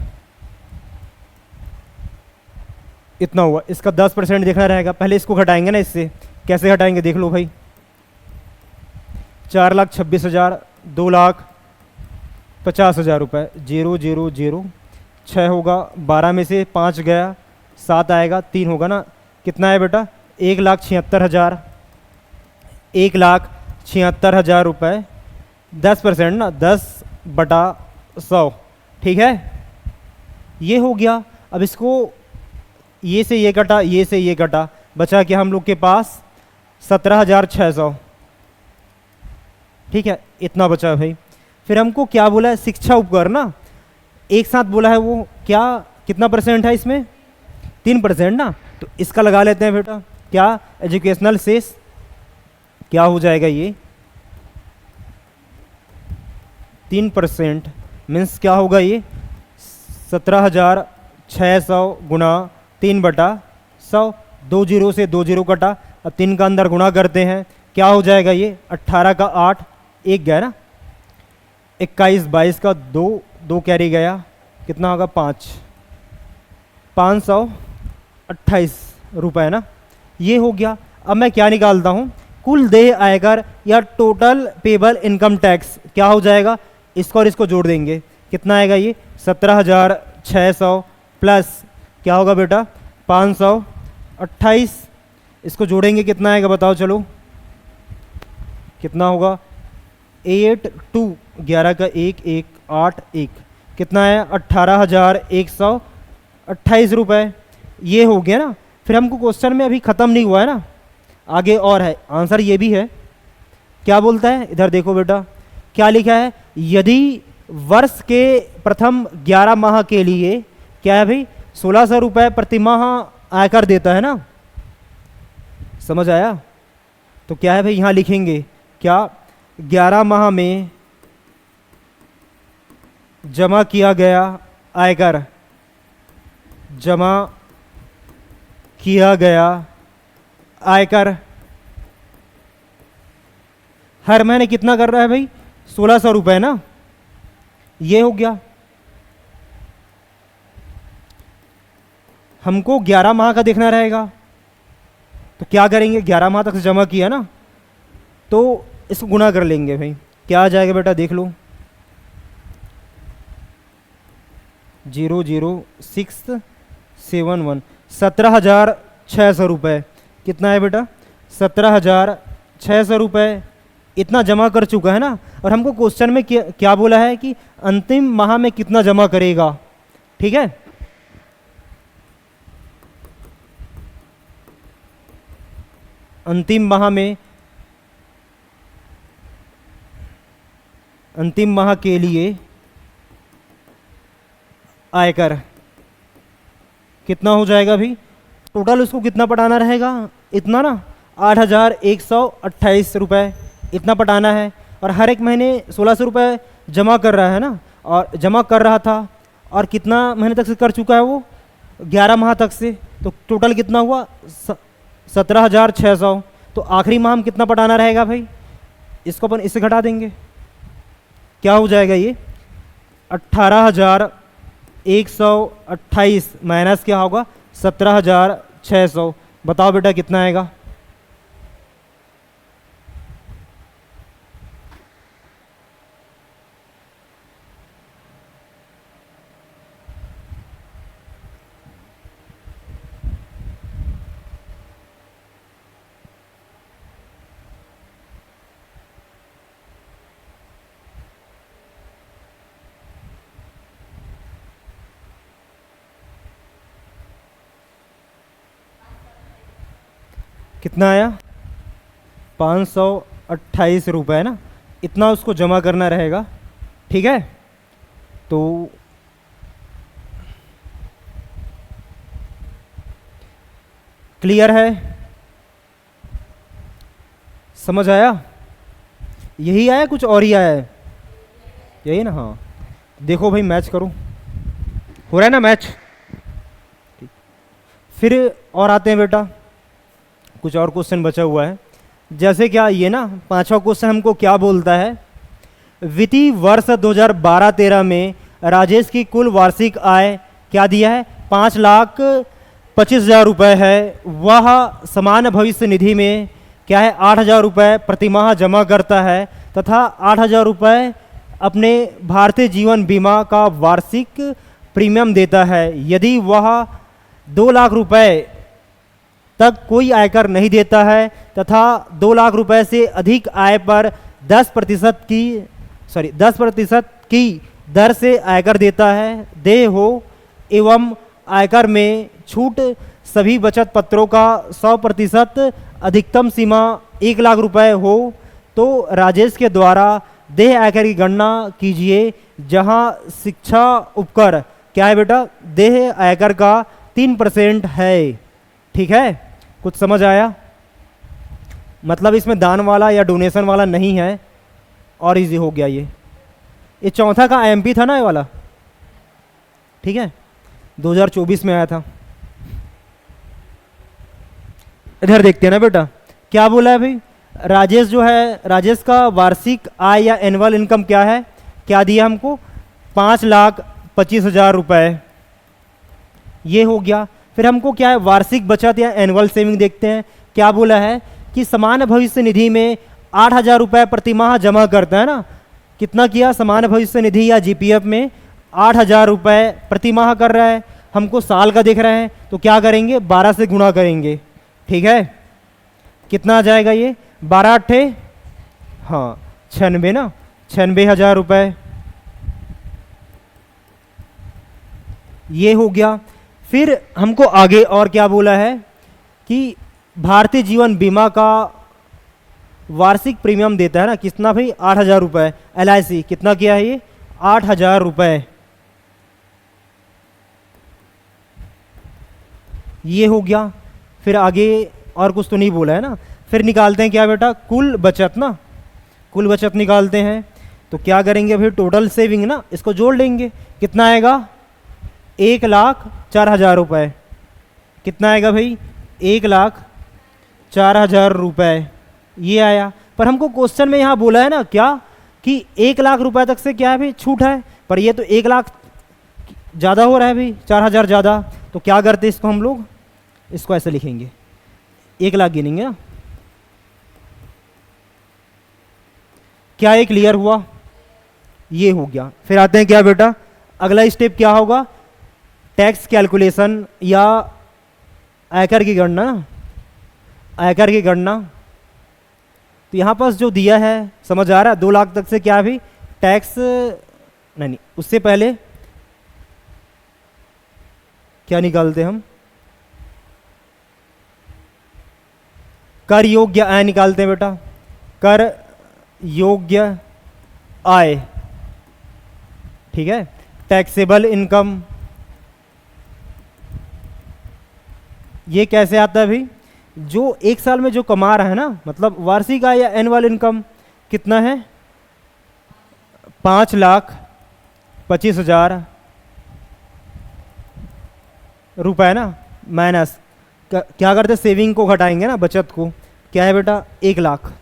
इतना हुआ। इसका 10% देखना रहेगा, पहले इसको घटाएंगे ना इससे। कैसे घटाएंगे देख लो भाई, 4,26,000 2,50,000 रुपये, 0,0,0 6 होगा, 12 में से 5 गया 7 आएगा, 3 होगा ना। कितना है बेटा 1,76,000, 1,76,000 रुपये, 10% ना, 10/100। ठीक है, ये हो गया। अब इसको ये से ये कटा, ये से ये कटा, बचा क्या हम लोग के पास 17,600। ठीक है, इतना बचा है भाई। फिर हमको क्या बोला है, शिक्षा उपकर ना, एक साथ बोला है वो क्या, कितना परसेंट है इसमें, 3% ना, तो इसका लगा लेते हैं बेटा क्या, एजुकेशनल सेस क्या हो जाएगा ये 3%, मीन्स क्या होगा ये 17,600 गुणा 3/100, 2 जीरो से 2 जीरो कटा, अब 3 का अंदर गुणा करते हैं, क्या हो जाएगा ये 18 का 8, 1 गया ना, 21 22 का 2, 2 कैरी गया, कितना होगा 5, 528 रुपये ना, ये हो गया। अब मैं क्या निकालता हूँ, कुल देय आयकर या टोटल पेबल इनकम टैक्स क्या हो जाएगा, इसको और इसको जोड़ देंगे, कितना आएगा ये 17,600 प्लस क्या होगा बेटा 528, इसको जोड़ेंगे कितना आएगा बताओ चलो, कितना होगा 8 2 11 का 1 1 8 1, कितना है 18,128 रुपये, ये हो गया ना। फिर हमको क्वेश्चन में अभी ख़त्म नहीं हुआ है ना, आगे और है, आंसर ये भी है, क्या बोलता है इधर देखो बेटा, क्या लिखा है, यदि वर्ष के प्रथम 11 माह के लिए क्या है भाई 1,600 रुपये प्रति माह आयकर देता है ना, समझ आया, तो क्या है भाई यहाँ लिखेंगे क्या 11 माह में जमा किया गया आयकर, जमा किया गया आयकर हर महीने कितना कर रहा है भाई 1,600 रुपये ना, ये हो गया। हमको 11 माह का देखना रहेगा, तो क्या करेंगे 11 माह तक जमा किया ना, तो इसको गुना कर लेंगे भाई, क्या आ जाएगा बेटा देख लो 00671, 17,600 रुपये, कितना है बेटा 17,600 रुपये, इतना जमा कर चुका है ना। और हमको क्वेश्चन में क्या बोला है कि अंतिम माह में कितना जमा करेगा, ठीक है, अंतिम माह में, अंतिम माह के लिए आयकर कितना हो जाएगा भाई, टोटल उसको कितना पटाना रहेगा, इतना ना 8,128 रुपये इतना पटाना है, और हर एक महीने 1,600 रुपये जमा कर रहा है ना, और जमा कर रहा था, और कितना महीने तक से कर चुका है वो 11 माह तक से, तो टोटल कितना हुआ 17,600, तो आखिरी माह हम कितना पटाना रहेगा भाई, इसको अपन इससे घटा देंगे, क्या हो जाएगा ये 18,128 माइनस क्या होगा 17,600, बताओ बेटा कितना आएगा, कितना आया 528 रुपये ना, इतना उसको जमा करना रहेगा, ठीक है। तो क्लियर है, समझ आया, यही आया कुछ और ही आया है, यही ना, हाँ देखो भाई मैच करो, हो रहा है ना मैच, फिर और आते हैं बेटा, कुछ और क्वेश्चन बचा हुआ है, जैसे क्या ये ना 5वां क्वेश्चन हमको क्या बोलता है, वित्तीय वर्ष 2012-13 में राजेश की कुल वार्षिक आय क्या दिया है 5,25,000 रुपये है, वह समान भविष्य निधि में क्या है 8,000 रुपये प्रतिमाह जमा करता है तथा 8,000 रुपये अपने भारतीय जीवन बीमा का वार्षिक प्रीमियम देता है। यदि वह 2 लाख रुपए तक कोई आयकर नहीं देता है तथा 2 लाख रुपए से अधिक आय पर 10% की दर से आयकर देता है, देय हो एवं आयकर में छूट सभी बचत पत्रों का 100% अधिकतम सीमा 1 लाख रुपए हो तो राजेश के द्वारा देय आयकर की गणना कीजिए, जहां शिक्षा उपकर क्या है बेटा, देय आयकर का 3% है। ठीक है, कुछ समझ आया? मतलब इसमें दान वाला या डोनेशन वाला नहीं है, और इजी हो गया ये चौथा का एमपी था ना ये वाला, ठीक है, 2024 में आया था। इधर देखते हैं ना बेटा, क्या बोला है भाई, राजेश जो है, राजेश का वार्षिक आय या एनुअल इनकम क्या है, क्या दिया हमको, 5,25,000 रुपए, ये हो गया। फिर हमको क्या है, वार्षिक बचत या एनुअल सेविंग देखते हैं, क्या बोला है कि सामान्य भविष्य निधि में 8,000 रुपये प्रति माह जमा करता है ना, कितना किया, सामान्य भविष्य निधि या जीपीएफ में 8,000 रुपये प्रति माह कर रहा है, हमको साल का दिख रहा है, तो क्या करेंगे, 12 से गुणा करेंगे। ठीक है, कितना आ जाएगा ये, 12 अट्ठे, हाँ 96 ना, 96,000 रुपये, ये हो गया। फिर हमको आगे और क्या बोला है कि भारतीय जीवन बीमा का वार्षिक प्रीमियम देता है ना, कितना भाई, 8,000 रुपये, LIC कितना किया है ये, 8,000 रुपये, ये हो गया। फिर आगे और कुछ तो नहीं बोला है ना। फिर निकालते हैं क्या बेटा, कुल बचत ना, कुल बचत निकालते हैं, तो क्या करेंगे भाई, टोटल सेविंग ना, इसको जोड़ लेंगे, कितना आएगा, 1,04,000 रुपये, कितना आएगा भाई, 1,04,000 रुपये, ये आया। पर हमको क्वेश्चन में यहाँ बोला है ना क्या, कि 1,00,000 रुपए तक से क्या है भाई, छूट है, पर ये तो 1,00,000 ज़्यादा हो रहा है भाई, 4,000 ज़्यादा, तो क्या करते इसको हम लोग, इसको ऐसे लिखेंगे, 1,00,000 गिनेंगे ना। क्या ये क्लियर हुआ, ये हो गया। फिर आते हैं क्या बेटा, अगला स्टेप क्या होगा, टैक्स कैलकुलेशन या आयकर की गणना, आयकर की गणना। तो यहाँ पास जो दिया है समझ आ रहा है, 2 लाख तक से क्या भी टैक्स नहीं, उससे पहले क्या निकालते हम, कर योग्य आय निकालते हैं बेटा, कर योग्य आय, ठीक है, टैक्सेबल इनकम। ये कैसे आता है भाई, जो एक साल में जो कमा रहा है ना, मतलब वार्षिक आय या एनुअल इनकम कितना है, 5,25,000 रुपए ना, माइनस क्या करते, सेविंग को घटाएंगे ना, बचत को, क्या है बेटा, 1,00,000,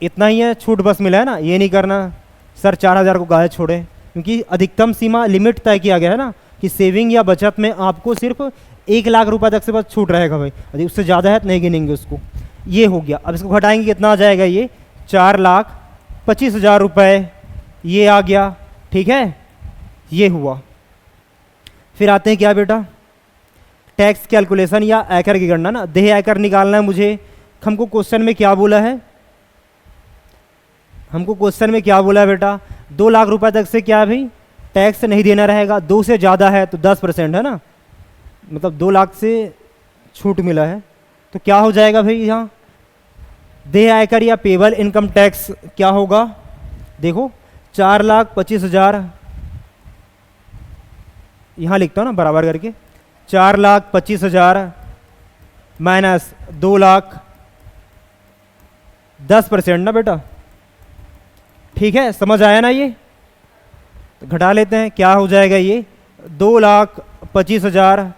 इतना ही है, छूट बस मिला है ना, ये नहीं करना सर 4,000 को गाय छोड़े, क्योंकि अधिकतम सीमा लिमिट तय किया गया है ना, कि सेविंग या बचत में आपको सिर्फ 1,00,000 रुपए तक से बस छूट रहेगा भाई, यदि उससे ज़्यादा है तो नहीं गिनेंगे उसको। ये हो गया, अब इसको घटाएंगे कितना आ जाएगा, ये 4,25,000 रुपये, ये आ गया। ठीक है, ये हुआ। फिर आते हैं क्या बेटा, टैक्स कैलकुलेशन या आयकर की गणना ना, देय आयकर निकालना है मुझे। हमको क्वेश्चन में क्या बोला है, हमको क्वेश्चन में क्या बोला है बेटा, 2 लाख रुपए तक से क्या भाई टैक्स नहीं देना रहेगा, 2 से ज़्यादा है तो 10% है ना, मतलब 2 लाख से छूट मिला है, तो क्या हो जाएगा भाई, यहाँ देय आयकर या पेबल इनकम टैक्स क्या होगा, देखो 4,25,000, यहाँ लिखता हूँ ना बराबर करके, 4,25,000 माइनस 2 लाख, 10% ना बेटा। ठीक है, समझ आया ना, ये तो घटा लेते हैं, क्या हो जाएगा ये, 2,25,000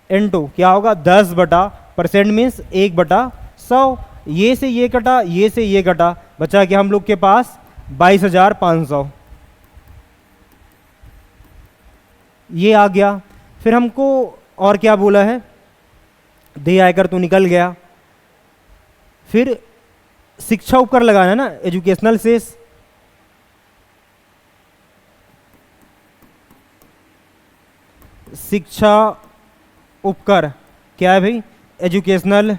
इंटू क्या होगा, 10% मीन्स 1/100, ये से ये कटा, ये से ये कटा, बचा कि हम लोग के पास 22,500, ये आ गया। फिर हमको और क्या बोला है, देय आयकर तो निकल गया, फिर शिक्षा उपकर लगाना है ना, एजुकेशनल सेस, शिक्षा उपकर क्या है भाई, एजुकेशनल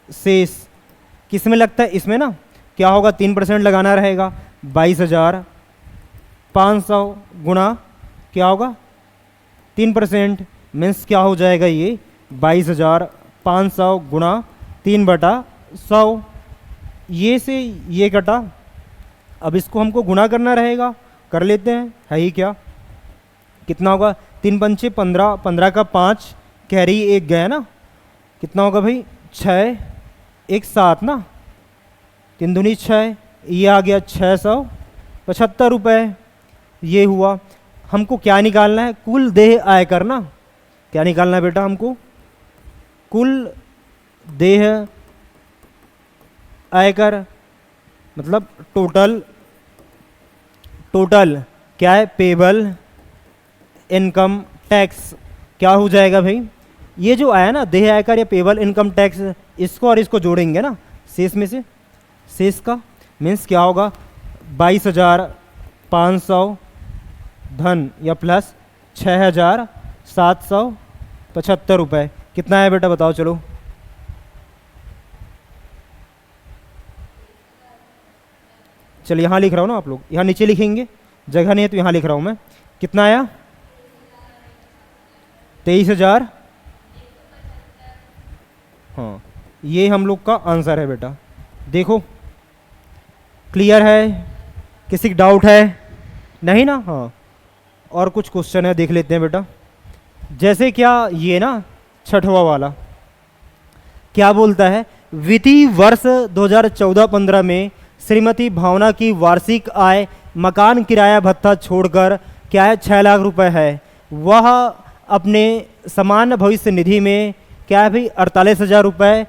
सेस, किस में लगता है, इसमें ना, क्या होगा, 3% लगाना रहेगा, 22,500 गुणा क्या होगा 3% मीन्स क्या हो जाएगा ये 22,500 गुणा 3/100। ये से ये कटा, अब इसको हमको गुणा करना रहेगा, कर लेते हैं, है ही क्या, कितना होगा 3×5 15, 15 का 5, कैरी 1 गया ना, कितना होगा भाई 6, 1 7 ना, 3 दूनी 6, ये आ गया 675 रुपये। ये हुआ। हमको क्या निकालना है, कुल देह आयकर ना, क्या निकालना है बेटा हमको, कुल देह आयकर मतलब टोटल क्या है, पेबल इनकम टैक्स। क्या हो जाएगा भाई, ये जो आया ना देह आयकर या पेबल इनकम टैक्स, इसको और इसको जोड़ेंगे ना शेष में से, शेष का मीन्स क्या होगा 22,500 धन या प्लस 6,775 रुपये। कितना है बेटा बताओ, चलो चलिए यहाँ लिख रहा हूँ ना, आप लोग यहाँ नीचे लिखेंगे, जगह नहीं है तो यहाँ लिख रहा हूँ मैं। कितना आया 23,000। हाँ ये हम लोग का आंसर है बेटा। देखो क्लियर है, किसी की डाउट है नहीं ना? हाँ और कुछ क्वेश्चन है देख लेते हैं बेटा। जैसे क्या ये ना छठवां वाला क्या बोलता है, वित्तीय वर्ष 2014-15 में श्रीमती भावना की वार्षिक आय मकान किराया भत्ता छोड़कर क्या है 6 लाख रुपए है। वह अपने सामान्य भविष्य निधि में क्या है भाई 48,000 रुपये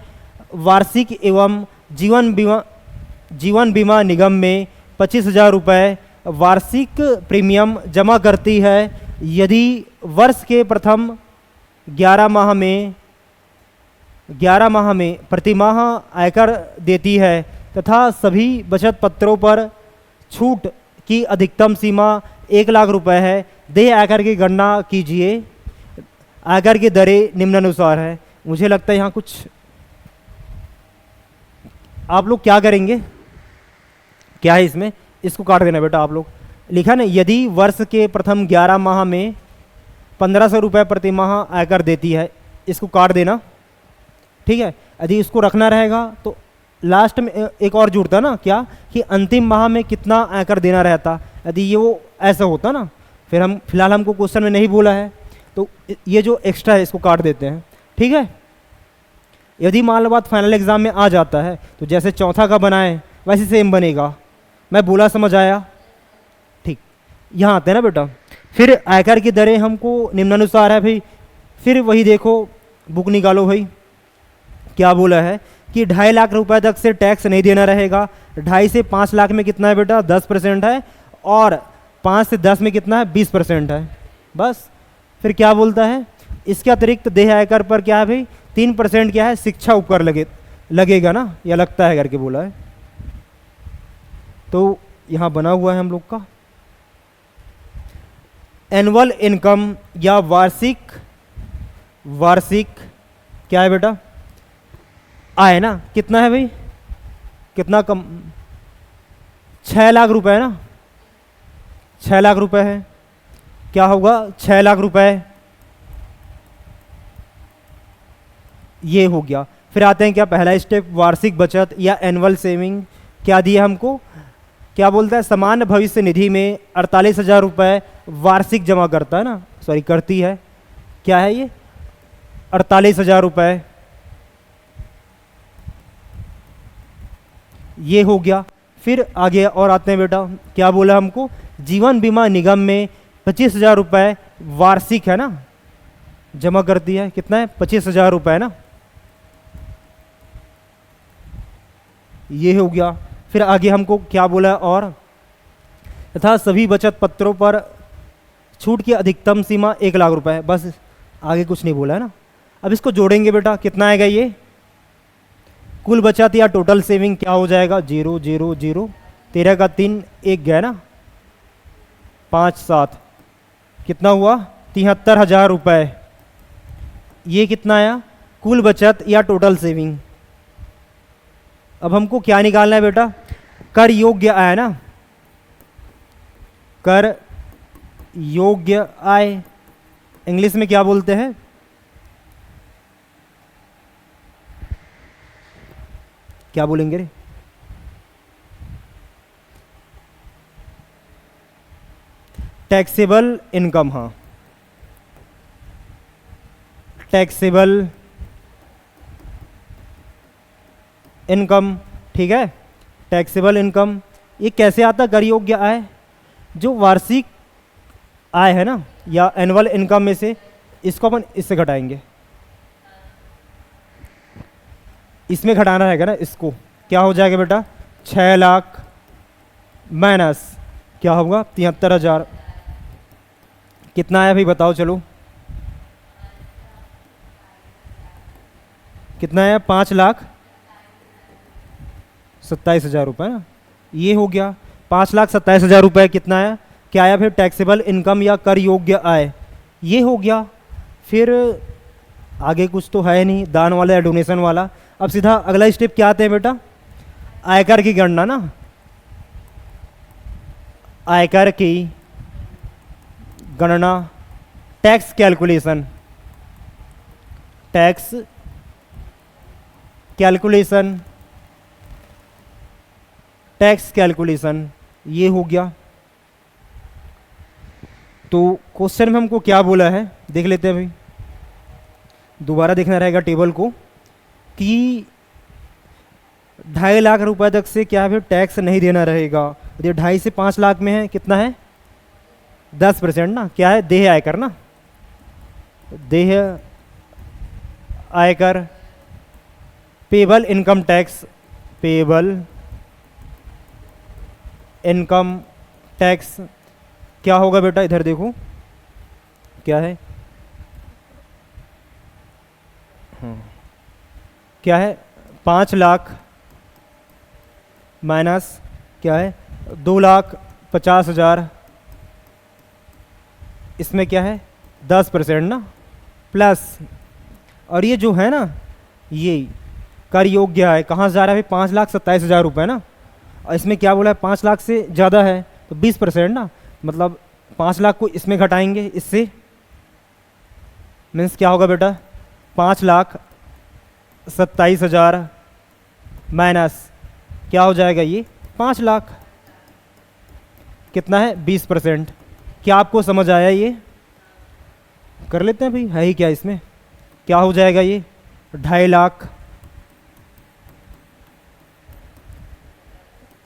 वार्षिक एवं जीवन बीमा निगम में 25,000 रुपये वार्षिक प्रीमियम जमा करती है। यदि वर्ष के प्रथम 11 माह में प्रतिमाह आयकर देती है तथा सभी बचत पत्रों पर छूट की अधिकतम सीमा 1 लाख रुपए है। देय आयकर की गणना कीजिए। आयकर की दरें निम्नानुसार है। मुझे लगता है यहाँ कुछ आप लोग क्या करेंगे, क्या है इसमें, इसको काट देना बेटा। आप लोग लिखा ना, यदि वर्ष के प्रथम 11 माह में 1,500 रुपये प्रति माह आयकर देती है, इसको काट देना, ठीक है। यदि इसको रखना रहेगा तो लास्ट में एक और जुड़ता ना, क्या कि अंतिम माह में कितना आयकर देना रहता। यदि ये वो ऐसा होता ना, फिर हम फिलहाल हमको क्वेश्चन में नहीं बोला है तो ये जो एक्स्ट्रा है इसको काट देते हैं, ठीक है। यदि मान लो बात फाइनल एग्जाम में आ जाता है तो जैसे चौथा का बनाए वैसे सेम बनेगा। मैं बोला समझ आया, ठीक। यहाँ आते हैं ना बेटा, फिर आयकर की दरें हमको निम्नानुसार है भाई। फिर वही देखो, बुक निकालो भाई, क्या बोला है कि 2.5 लाख रुपए तक से टैक्स नहीं देना रहेगा। 2.5 से 5 लाख में कितना है बेटा 10% है, और 5 से 10 में कितना है 20% है बस। फिर क्या बोलता है, इसके अतिरिक्त देय आयकर पर क्या है भाई 3% क्या है शिक्षा उपकर लगेगा ना, या लगता है करके बोला है। तो यहाँ बना हुआ है हम लोग का एनुअल इनकम या वार्षिक क्या है बेटा आय ना, कितना है भाई, कितना कम 6 लाख रुपए है ना, 6 लाख रुपए है। क्या होगा 6 लाख रुपए, ये हो गया। फिर आते हैं क्या पहला स्टेप, वार्षिक बचत या एनुअल सेविंग। क्या दिया हमको, क्या बोलता है सामान्य भविष्य निधि में 48,000 रुपये वार्षिक जमा करता है ना, सॉरी करती है। क्या है ये 48,000 रुपये, ये हो गया। फिर आगे और आते हैं बेटा, क्या बोला हमको, जीवन बीमा निगम में 25,000 रुपये वार्षिक है ना जमा करती है। कितना है 25,000 रुपये ना, ये हो गया। फिर आगे हमको क्या बोला, और तथा सभी बचत पत्रों पर छूट की अधिकतम सीमा 1 लाख रुपए है, बस आगे कुछ नहीं बोला है ना। अब इसको जोड़ेंगे बेटा, कितना आएगा ये, कुल बचत या टोटल सेविंग क्या हो जाएगा 0 0 0, 13 का 3 1 गया ना, 5 7 कितना हुआ 73,000 रुपये। ये कितना आया कुल बचत या टोटल सेविंग। अब हमको क्या निकालना है बेटा, कर योग्य आय ना, कर योग्य आय इंग्लिश में क्या बोलते हैं? क्या बोलेंगे रे? Taxable income. हाँ, टैक्सेबल इनकम, ठीक है। टैक्सेबल इनकम ये कैसे आता? कर योग्य आय, जो वार्षिक आय है ना, या एनुअल इनकम में से इसको अपन इससे घटाएंगे, इसमें घटाना रहेगा ना इसको। क्या हो जाएगा बेटा? 6 लाख माइनस क्या होगा? 73,000। कितना आया भाई बताओ? चलो कितना आया? 5,27,000 रुपये ना, ये हो गया 5,27,000 रुपये। कितना आया? क्या आया फिर? टैक्सेबल इनकम या कर योग्य आय, ये हो गया। फिर आगे कुछ तो है नहीं, दान वाला या डोनेशन वाला। अब सीधा अगला स्टेप क्या आते हैं बेटा? आयकर की गणना ना, आयकर की गणना, tax calculation, tax calculation, tax calculation, ये हो गया। तो क्वेश्चन में हमको क्या बोला है देख लेते हैं भाई, दोबारा देखना रहेगा टेबल को, कि 2.5 लाख रुपए तक से क्या फिर टैक्स नहीं देना रहेगा। ये 2.5 से 5 लाख में है, कितना है? 10% ना। क्या है? देह आयकर ना, देह आयकर, payable income tax, payable income tax क्या होगा बेटा? इधर देखो क्या है, क्या है? 5 लाख माइनस क्या है? 2,50,000, इसमें क्या है? 10% ना, प्लस, और ये जो है ना, ये कर योग्य है, कहाँ से जा रहा है? 5,27,000 रुपये ना, और इसमें क्या बोला है? 5 लाख से ज़्यादा है तो 20% ना, मतलब 5 लाख को इसमें घटाएंगे इससे, मीन्स क्या होगा बेटा? 5,27,000 माइनस क्या हो जाएगा? ये 5 लाख। कितना है? 20%। क्या आपको समझ आया? ये कर लेते हैं भाई, है ही क्या इसमें। क्या हो जाएगा ये? 2.5 लाख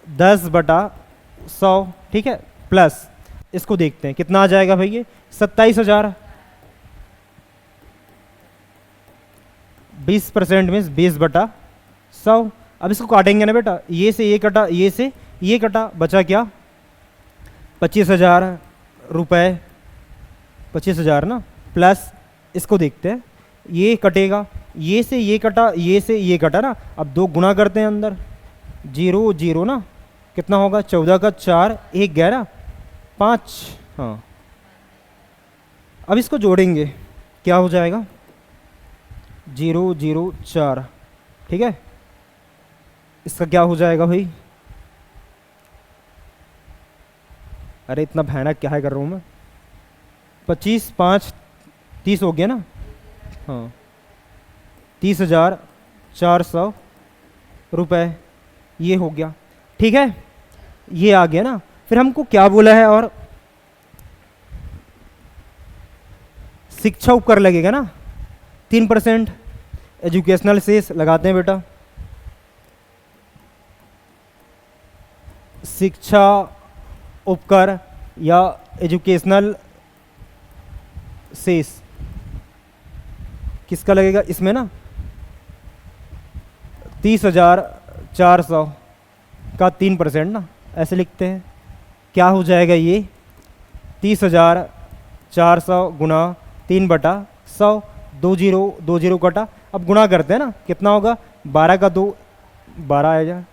10/100, ठीक है, प्लस इसको देखते हैं कितना आ जाएगा भाई? ये 27,000। 20% मीन्स 20/100। अब इसको काटेंगे ना बेटा, ये से ये कटा, ये से ये कटा, बचा क्या? 25,000 रुपये, 25,000 ना, प्लस इसको देखते हैं, ये कटेगा, ये से ये कटा, ये से ये कटा ना। अब 2 गुना करते हैं अंदर, 0 0 ना, कितना होगा? 14 का 4, 1 11 5। हाँ, अब इसको जोड़ेंगे, क्या हो जाएगा? 0 0 4, ठीक है। इसका क्या हो जाएगा भाई? अरे इतना भयानक क्या है कर रहा हूँ मैं? 25 5 30 हो गया ना। हाँ, 30,400 रुपये, ये हो गया, ठीक है, ये आ गया ना। फिर हमको क्या बोला है? और शिक्षा उपकर लगेगा ना, 3%। एजुकेशनल सेस लगाते हैं बेटा, शिक्षा उपकर या एजुकेशनल सेस किसका लगेगा इसमें ना? 30,400 का 3% ना, ऐसे लिखते हैं। क्या हो जाएगा ये? 30,400 गुना 3/100, 2 0 2 0 कटा। अब गुणा करते हैं ना, कितना होगा? 12 का 2 12 आएगा,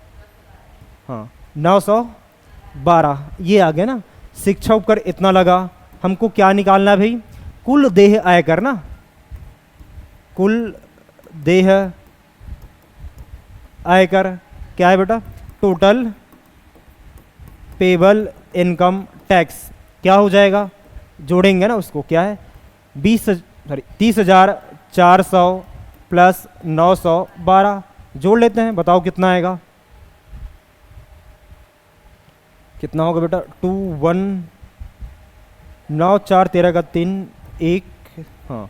हाँ, 912, ये आ गया ना। शिक्षा उपकर इतना लगा। हमको क्या निकालना है भाई? कुल देह आयकर ना, कुल देह आयकर क्या है बेटा? Total payable income tax. क्या हो जाएगा? जोड़ेंगे ना उसको, क्या है? 30,400 प्लस 912 जोड़ लेते हैं, बताओ कितना आएगा। कितना होगा बेटा, 2,1,9,4,13 1, हाँ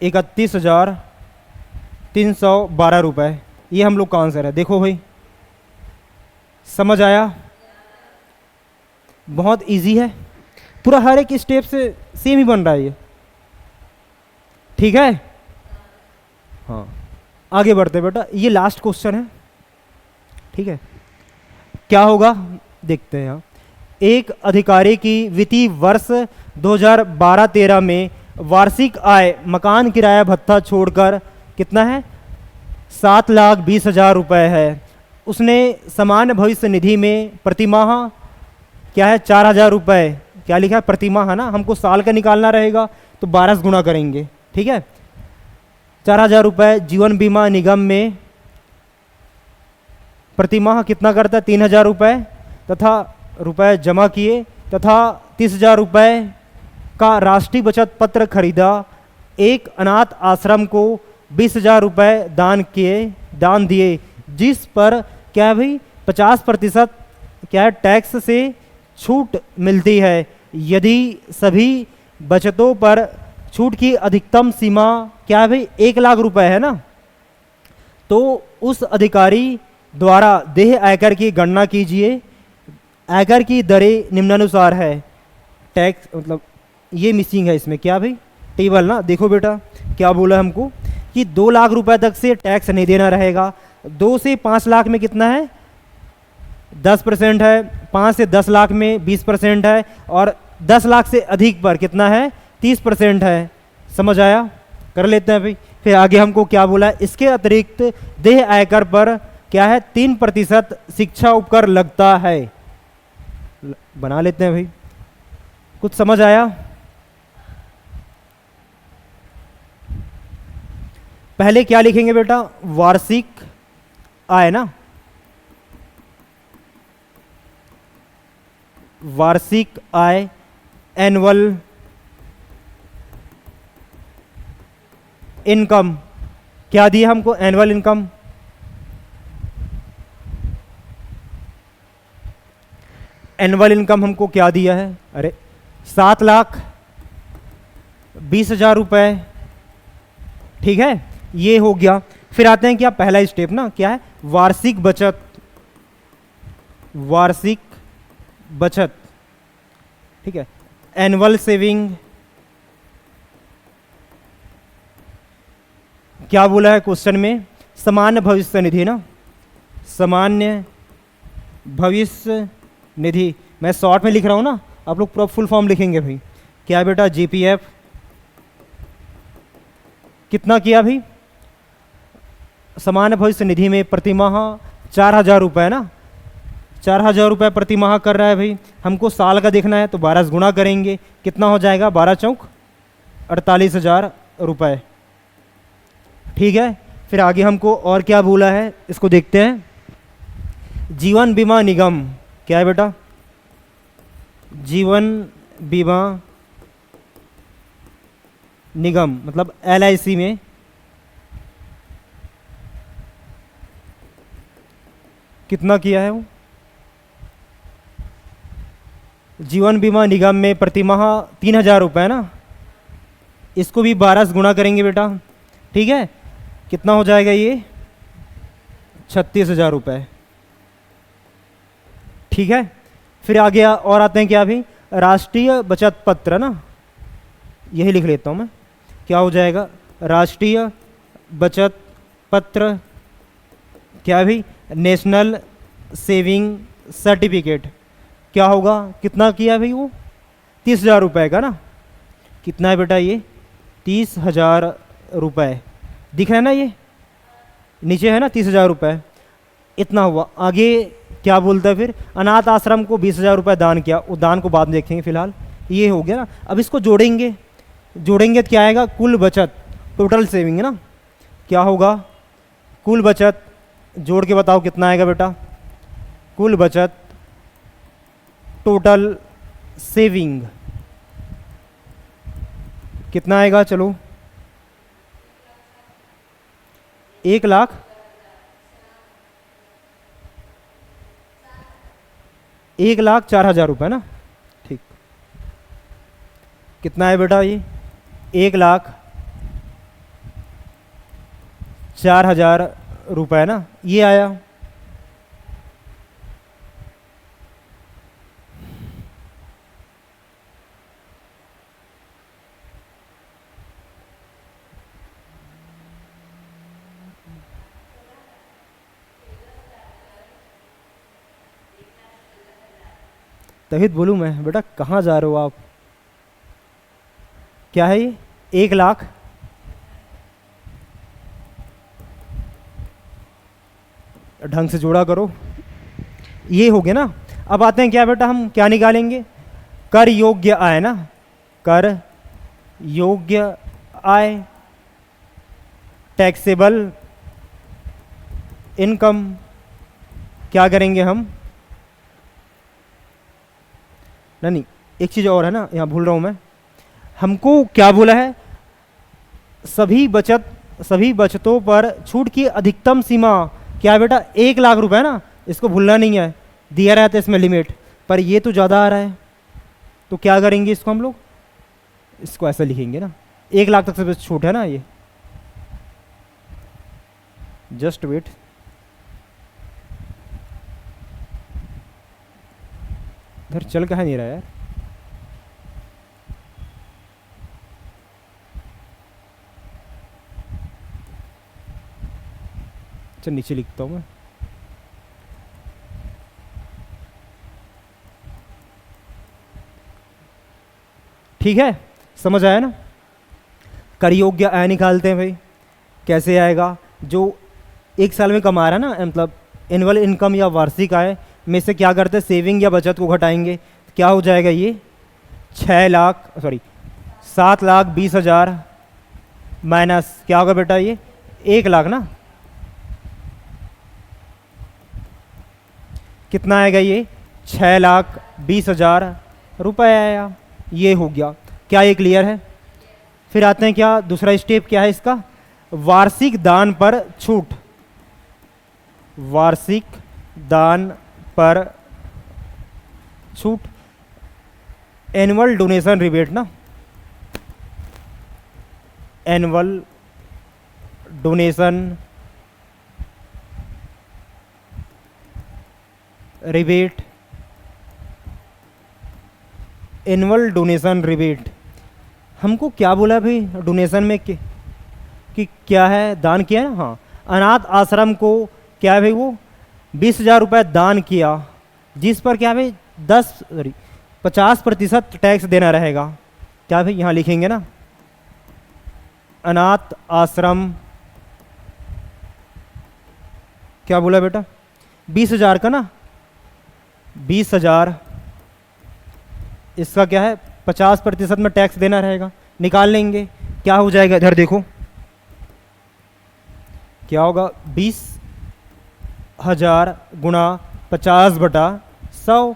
31,312 रुपये। ये हम लोग का आंसर है। देखो भाई, समझ आया? बहुत इजी है, पूरा हर एक स्टेप से सेम ही बन रहा है ये, ठीक है। हाँ आगे बढ़ते बेटा, ये लास्ट क्वेश्चन है, ठीक है। क्या होगा देखते हैं यहाँ। एक अधिकारी की वित्तीय वर्ष 2012-13 में वार्षिक आय मकान किराया भत्ता छोड़कर कितना है, 7,20,000 रुपये है। उसने सामान्य भविष्य निधि में प्रतिमाह क्या है, 4,000 रुपये, क्या लिखा है प्रतिमाह है ना, हमको साल का निकालना रहेगा तो 12 से गुणा करेंगे, ठीक है। 4,000 रुपये जीवन बीमा निगम में प्रतिमाह कितना करता है, 3,000 रुपये तथा रुपए जमा किए, तथा 30,000 रुपये का राष्ट्रीय बचत पत्र खरीदा। एक अनाथ आश्रम को 20,000 रुपये दान दिए, जिस पर क्या है भाई 50% क्या है टैक्स से छूट मिलती है। यदि सभी बचतों पर छूट की अधिकतम सीमा क्या है भाई 1,00,000 रुपये है ना, तो उस अधिकारी द्वारा देय आयकर की गणना कीजिए। आयकर की दरें निम्नानुसार है। टैक्स मतलब ये मिसिंग है इसमें, क्या भाई टेबल ना, देखो बेटा क्या बोला हमको कि 2,00,000 रुपए तक से टैक्स नहीं देना रहेगा। 2 से 5 लाख में कितना है, 10% है। 5 से 10 लाख में 20% है, और 10 लाख से अधिक पर कितना है, 30% है। समझ आया? कर लेते हैं भाई। फिर आगे हमको क्या बोला है, इसके अतिरिक्त देय आयकर पर क्या है 3% शिक्षा उपकर लगता है। बना लेते हैं भाई। कुछ समझ आया? पहले क्या लिखेंगे बेटा, वार्षिक आय ना, वार्षिक आय एनुअल इनकम। क्या दिया हमको, एनुअल इनकम। एनुअल इनकम हमको क्या दिया है, अरे 7,20,000 रुपये, ठीक है। ये हो गया। फिर आते हैं क्या, पहला स्टेप ना क्या है, वार्षिक बचत। वार्षिक बचत, ठीक है। एनुअल सेविंग, क्या बोला है क्वेश्चन में, सामान्य भविष्य निधि ना, सामान्य भविष्य निधि। मैं शॉर्ट में लिख रहा हूं ना, आप लोग पूरा फुल फॉर्म लिखेंगे भाई। क्या है बेटा, जीपीएफ। कितना किया भाई, सामान्य भविष्य निधि में प्रतिमाह 4,000 रुपये ना, 4,000 रुपये प्रतिमाह कर रहा है भाई। हमको साल का देखना है तो 12 से गुणा करेंगे, कितना हो जाएगा, 12 चौक 48,000 रुपये, ठीक है। फिर आगे हमको और क्या बोला है, इसको देखते हैं। जीवन बीमा निगम, क्या है बेटा, जीवन बीमा निगम मतलब LIC में कितना किया है वो, जीवन बीमा निगम में प्रतिमाह 3,000 रुपये ना, इसको भी 12 से गुणा करेंगे बेटा, ठीक है। कितना हो जाएगा ये, 36,000 रुपये, ठीक है। फिर आगे और आते हैं क्या भी, राष्ट्रीय बचत पत्र ना, यही लिख लेता हूँ मैं। क्या हो जाएगा, राष्ट्रीय बचत पत्र, क्या भी, नेशनल सेविंग सर्टिफिकेट। क्या होगा, कितना किया भाई वो, 30,000 रुपये का ना। कितना है बेटा ये, 30,000 रुपये, दिख रहा है ना, ये नीचे है ना 30,000 रुपये, इतना हुआ। आगे क्या बोलता है फिर, अनाथ आश्रम को 20,000 रुपये दान किया, वो दान को बाद में देखेंगे, फिलहाल ये हो गया ना। अब इसको जोड़ेंगे, जोड़ेंगे तो क्या आएगा, कुल बचत, टोटल सेविंग है ना। क्या होगा, कुल बचत, जोड़ के बताओ कितना आएगा बेटा, कुल बचत टोटल सेविंग कितना आएगा, चलो 1,00,000 1,04,000 रुपये ना। ठीक, कितना है बेटा ये, 1,04,000 रुपये ना, ये आया। तभी तो बोलूँ मैं, बेटा कहाँ जा रहे हो आप, क्या है ये, 1,00,000, ढंग से जोड़ा करो, ये हो गया ना। अब आते हैं क्या बेटा, हम क्या निकालेंगे, कर योग्य आय ना, कर योग्य आय, टैक्सेबल इनकम। क्या करेंगे हम, नहीं एक चीज़ और है ना, यहाँ भूल रहा हूँ मैं, हमको क्या बोला है, सभी बचतों पर छूट की अधिकतम सीमा क्या है बेटा, 1,00,000 रुपए ना, इसको भूलना नहीं है, दिया रहता है इसमें लिमिट, पर ये तो ज़्यादा आ रहा है, तो क्या करेंगे इसको हम लोग, इसको ऐसा लिखेंगे ना, 1,00,000 तक से बस छूट है ना ये, जस्ट वेट, इधर चल कहाँ नहीं रहा यार, चल नीचे लिखता हूँ मैं, ठीक है, समझ आया ना। कर योग्य आय निकालते हैं भाई, कैसे आएगा, जो एक साल में कमा रहा है ना, मतलब एनुअल इनकम या वार्षिक आय में से क्या करते हैं, सेविंग या बचत को घटाएंगे, क्या हो जाएगा ये, 7,20,000 माइनस क्या होगा बेटा ये, 1,00,000 ना, कितना आएगा ये, 6,20,000 रुपये आया, ये हो गया, क्या ये क्लियर है। फिर आते हैं क्या, दूसरा स्टेप क्या है इसका, वार्षिक दान पर छूट, वार्षिक दान पर छूट, एनुअल डोनेशन रिबेट ना, annual donation rebate, annual donation rebate, हमको क्या बोला भाई डोनेशन में कि क्या है, दान किया है ना, हाँ, अनाथ आश्रम को क्या है भाई, वो 20,000 रुपये दान किया, जिस पर क्या भाई 50% टैक्स देना रहेगा, क्या भाई यहाँ लिखेंगे ना, अनाथ आश्रम क्या बोला बेटा, 20,000 का ना, 20,000, इसका क्या है 50% में टैक्स देना रहेगा, निकाल लेंगे, क्या हो जाएगा, इधर देखो क्या होगा, 20,000 गुणा 50/100,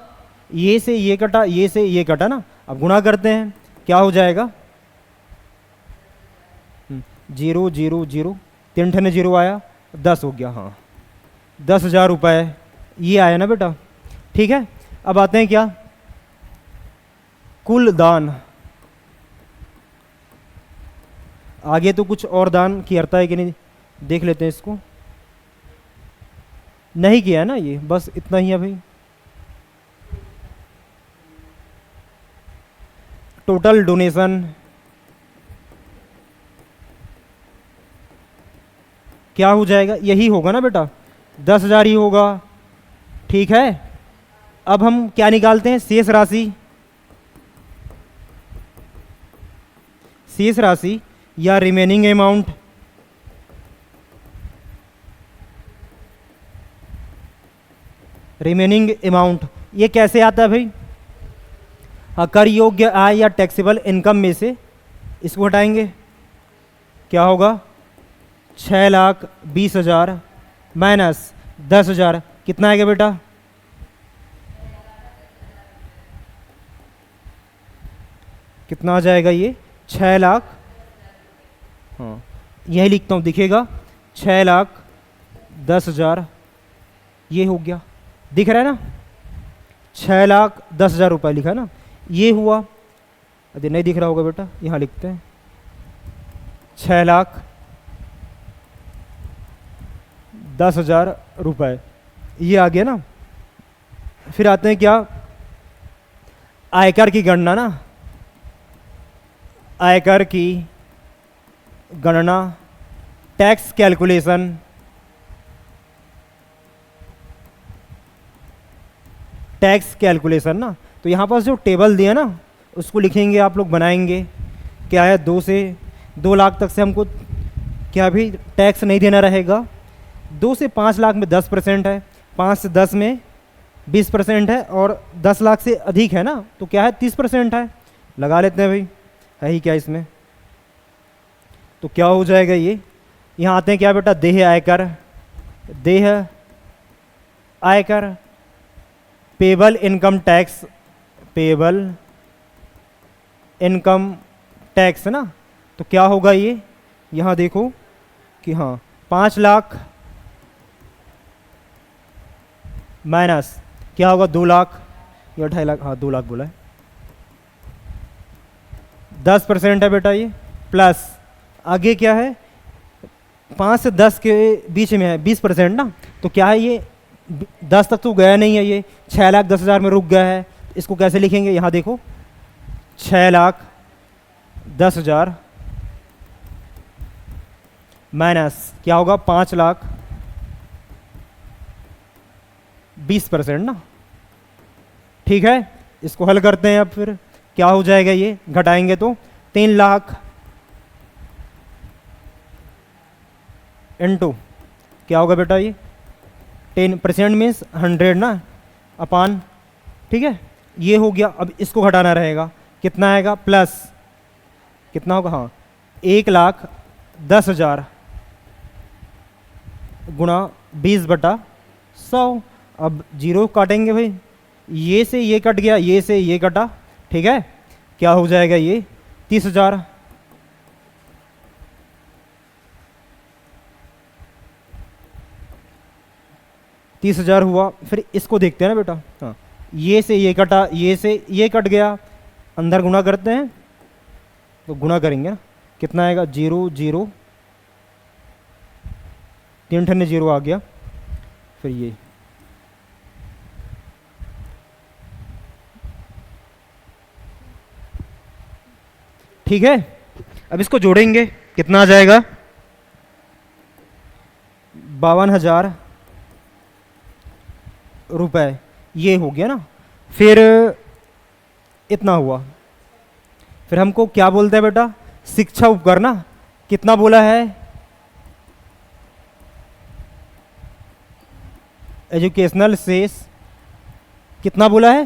ये से ये कटा, ये से ये कटा ना, अब गुणा करते हैं, क्या हो जाएगा, 0 0 0, 3 ठने 0 आया, 10 हो गया, हाँ 10,000 रुपये ये आया ना बेटा, ठीक है। अब आते हैं क्या, कुल दान, आगे तो कुछ और दान करता है कि नहीं देख लेते हैं, इसको नहीं किया है ना, ये बस इतना ही है भाई, टोटल डोनेशन क्या हो जाएगा, यही होगा ना बेटा, 10,000 ही होगा, ठीक है। अब हम क्या निकालते हैं, शेष राशि, शेष राशि या रिमेनिंग अमाउंट, रिमेनिंग अमाउंट ये कैसे आता है भाई, कर योग्य आय या टैक्सेबल इनकम में से इसको हटाएंगे, क्या होगा 6,20,000 माइनस 10,000, कितना आएगा बेटा, कितना आ जाएगा ये 6,00,000, हाँ यही लिखता हूँ, दिखेगा 6,10,000, ये हो गया, दिख रहा है ना, 6,10,000 रुपये लिखा है ना, ये हुआ। अरे नहीं दिख रहा होगा बेटा, यहाँ लिखते हैं 6,10,000 रुपये, ये आ गया ना। फिर आते हैं क्या, आयकर की गणना ना, आयकर की गणना, टैक्स कैलकुलेशन, टैक्स कैलकुलेशन ना। तो यहाँ पर जो टेबल दिया ना उसको लिखेंगे, आप लोग बनाएंगे। क्या है, 2 से 2 लाख तक से हमको क्या भी टैक्स नहीं देना रहेगा। 2 से 5 लाख में 10% है, 5 से 10 में 20% है, और 10 लाख से अधिक है ना तो क्या है 30% है। लगा लेते हैं भाई, है ही क्या इसमें। तो क्या हो जाएगा ये, यहाँ आते हैं क्या बेटा, देह आयकर, देह आयकर, payable income tax, payable income tax ना। तो क्या होगा ये, यहाँ देखो कि हाँ 5 लाख माइनस क्या होगा 2 लाख या 2.5 लाख, हाँ 2 लाख बोला है, 10% है बेटा ये, प्लस आगे क्या है 5 से 10 के बीच में है 20% ना। तो क्या है ये 10 तक तो गया नहीं है, ये 6,10,000 में रुक गया है। इसको कैसे लिखेंगे, यहाँ देखो 6,10,000 माइनस क्या होगा 5 लाख, 20% ना। ठीक है, इसको हल करते हैं। अब फिर क्या हो जाएगा, ये घटाएंगे तो 3 लाख इंटू क्या होगा बेटा, ये 10% मीन्स 100 ना, अपान, ठीक है ये हो गया। अब इसको घटाना रहेगा, कितना आएगा, प्लस कितना होगा, हाँ 1,10,000 गुणा 20/100। अब जीरो काटेंगे भाई, ये से ये कट गया, ये से ये कटा, ठीक है क्या हो जाएगा ये 30,000। हुआ। फिर इसको देखते हैं ना बेटा, हाँ ये से ये कटा, ये से ये कट गया, अंदर गुणा करते हैं तो गुणा करेंगे ना, कितना आएगा 0 0, 3 ठन्ने 0 आ गया। फिर ये ठीक है। अब इसको जोड़ेंगे, कितना आ जाएगा 52,000 रुपये, ये हो गया ना। फिर इतना हुआ, फिर हमको क्या बोलते हैं बेटा, शिक्षा उपकर ना, कितना बोला है, एजुकेशनल सेस कितना बोला है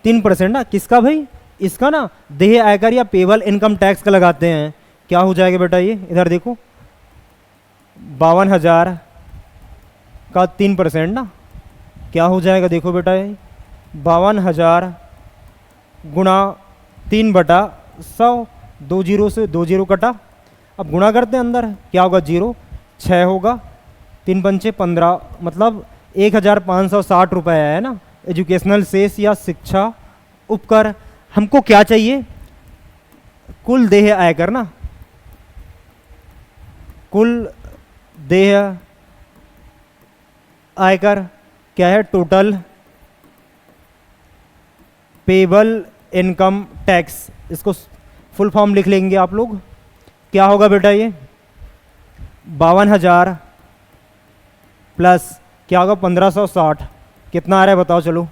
3% ना। किसका भाई, इसका ना, देह आयकर या पेबल इनकम टैक्स का लगाते हैं। क्या हो जाएगा बेटा, ये इधर देखो 52,000 का 3% ना, क्या हो जाएगा देखो बेटा, ये 52,000 गुणा 3/100, 2 जीरो से 2 जीरो कटा। अब गुणा करते हैं, अंदर क्या होगा 0, 6 होगा, 3 पंचे 15, मतलब 1,560 रुपये है ना एजुकेशनल सेस या शिक्षा उपकर। हमको क्या चाहिए, कुल देह आयकर ना, कुल देह आयकर क्या है, टोटल पेबल इनकम टैक्स। इसको फुल फॉर्म लिख लेंगे आप लोग, क्या होगा बेटा ये 52,000 प्लस क्या होगा 1,560, कितना आ रहा है बताओ चलो,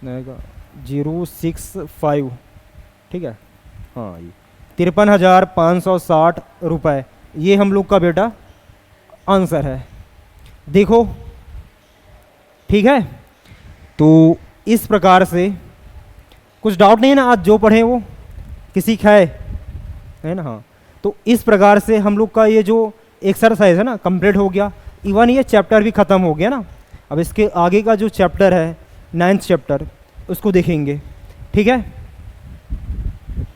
आएगा 065, ठीक है हाँ, ये 53,560 रुपये, ये हम लोग का बेटा आंसर है। देखो ठीक है, तो इस प्रकार से कुछ डाउट नहीं है ना, आज जो पढ़े वो किसी का है ना, हाँ। तो इस प्रकार से हम लोग का ये जो एक्सरसाइज है ना, कंप्लीट हो गया। इवन ये चैप्टर भी ख़त्म हो गया ना। अब इसके आगे का जो चैप्टर है 9th चैप्टर, उसको देखेंगे। ठीक है।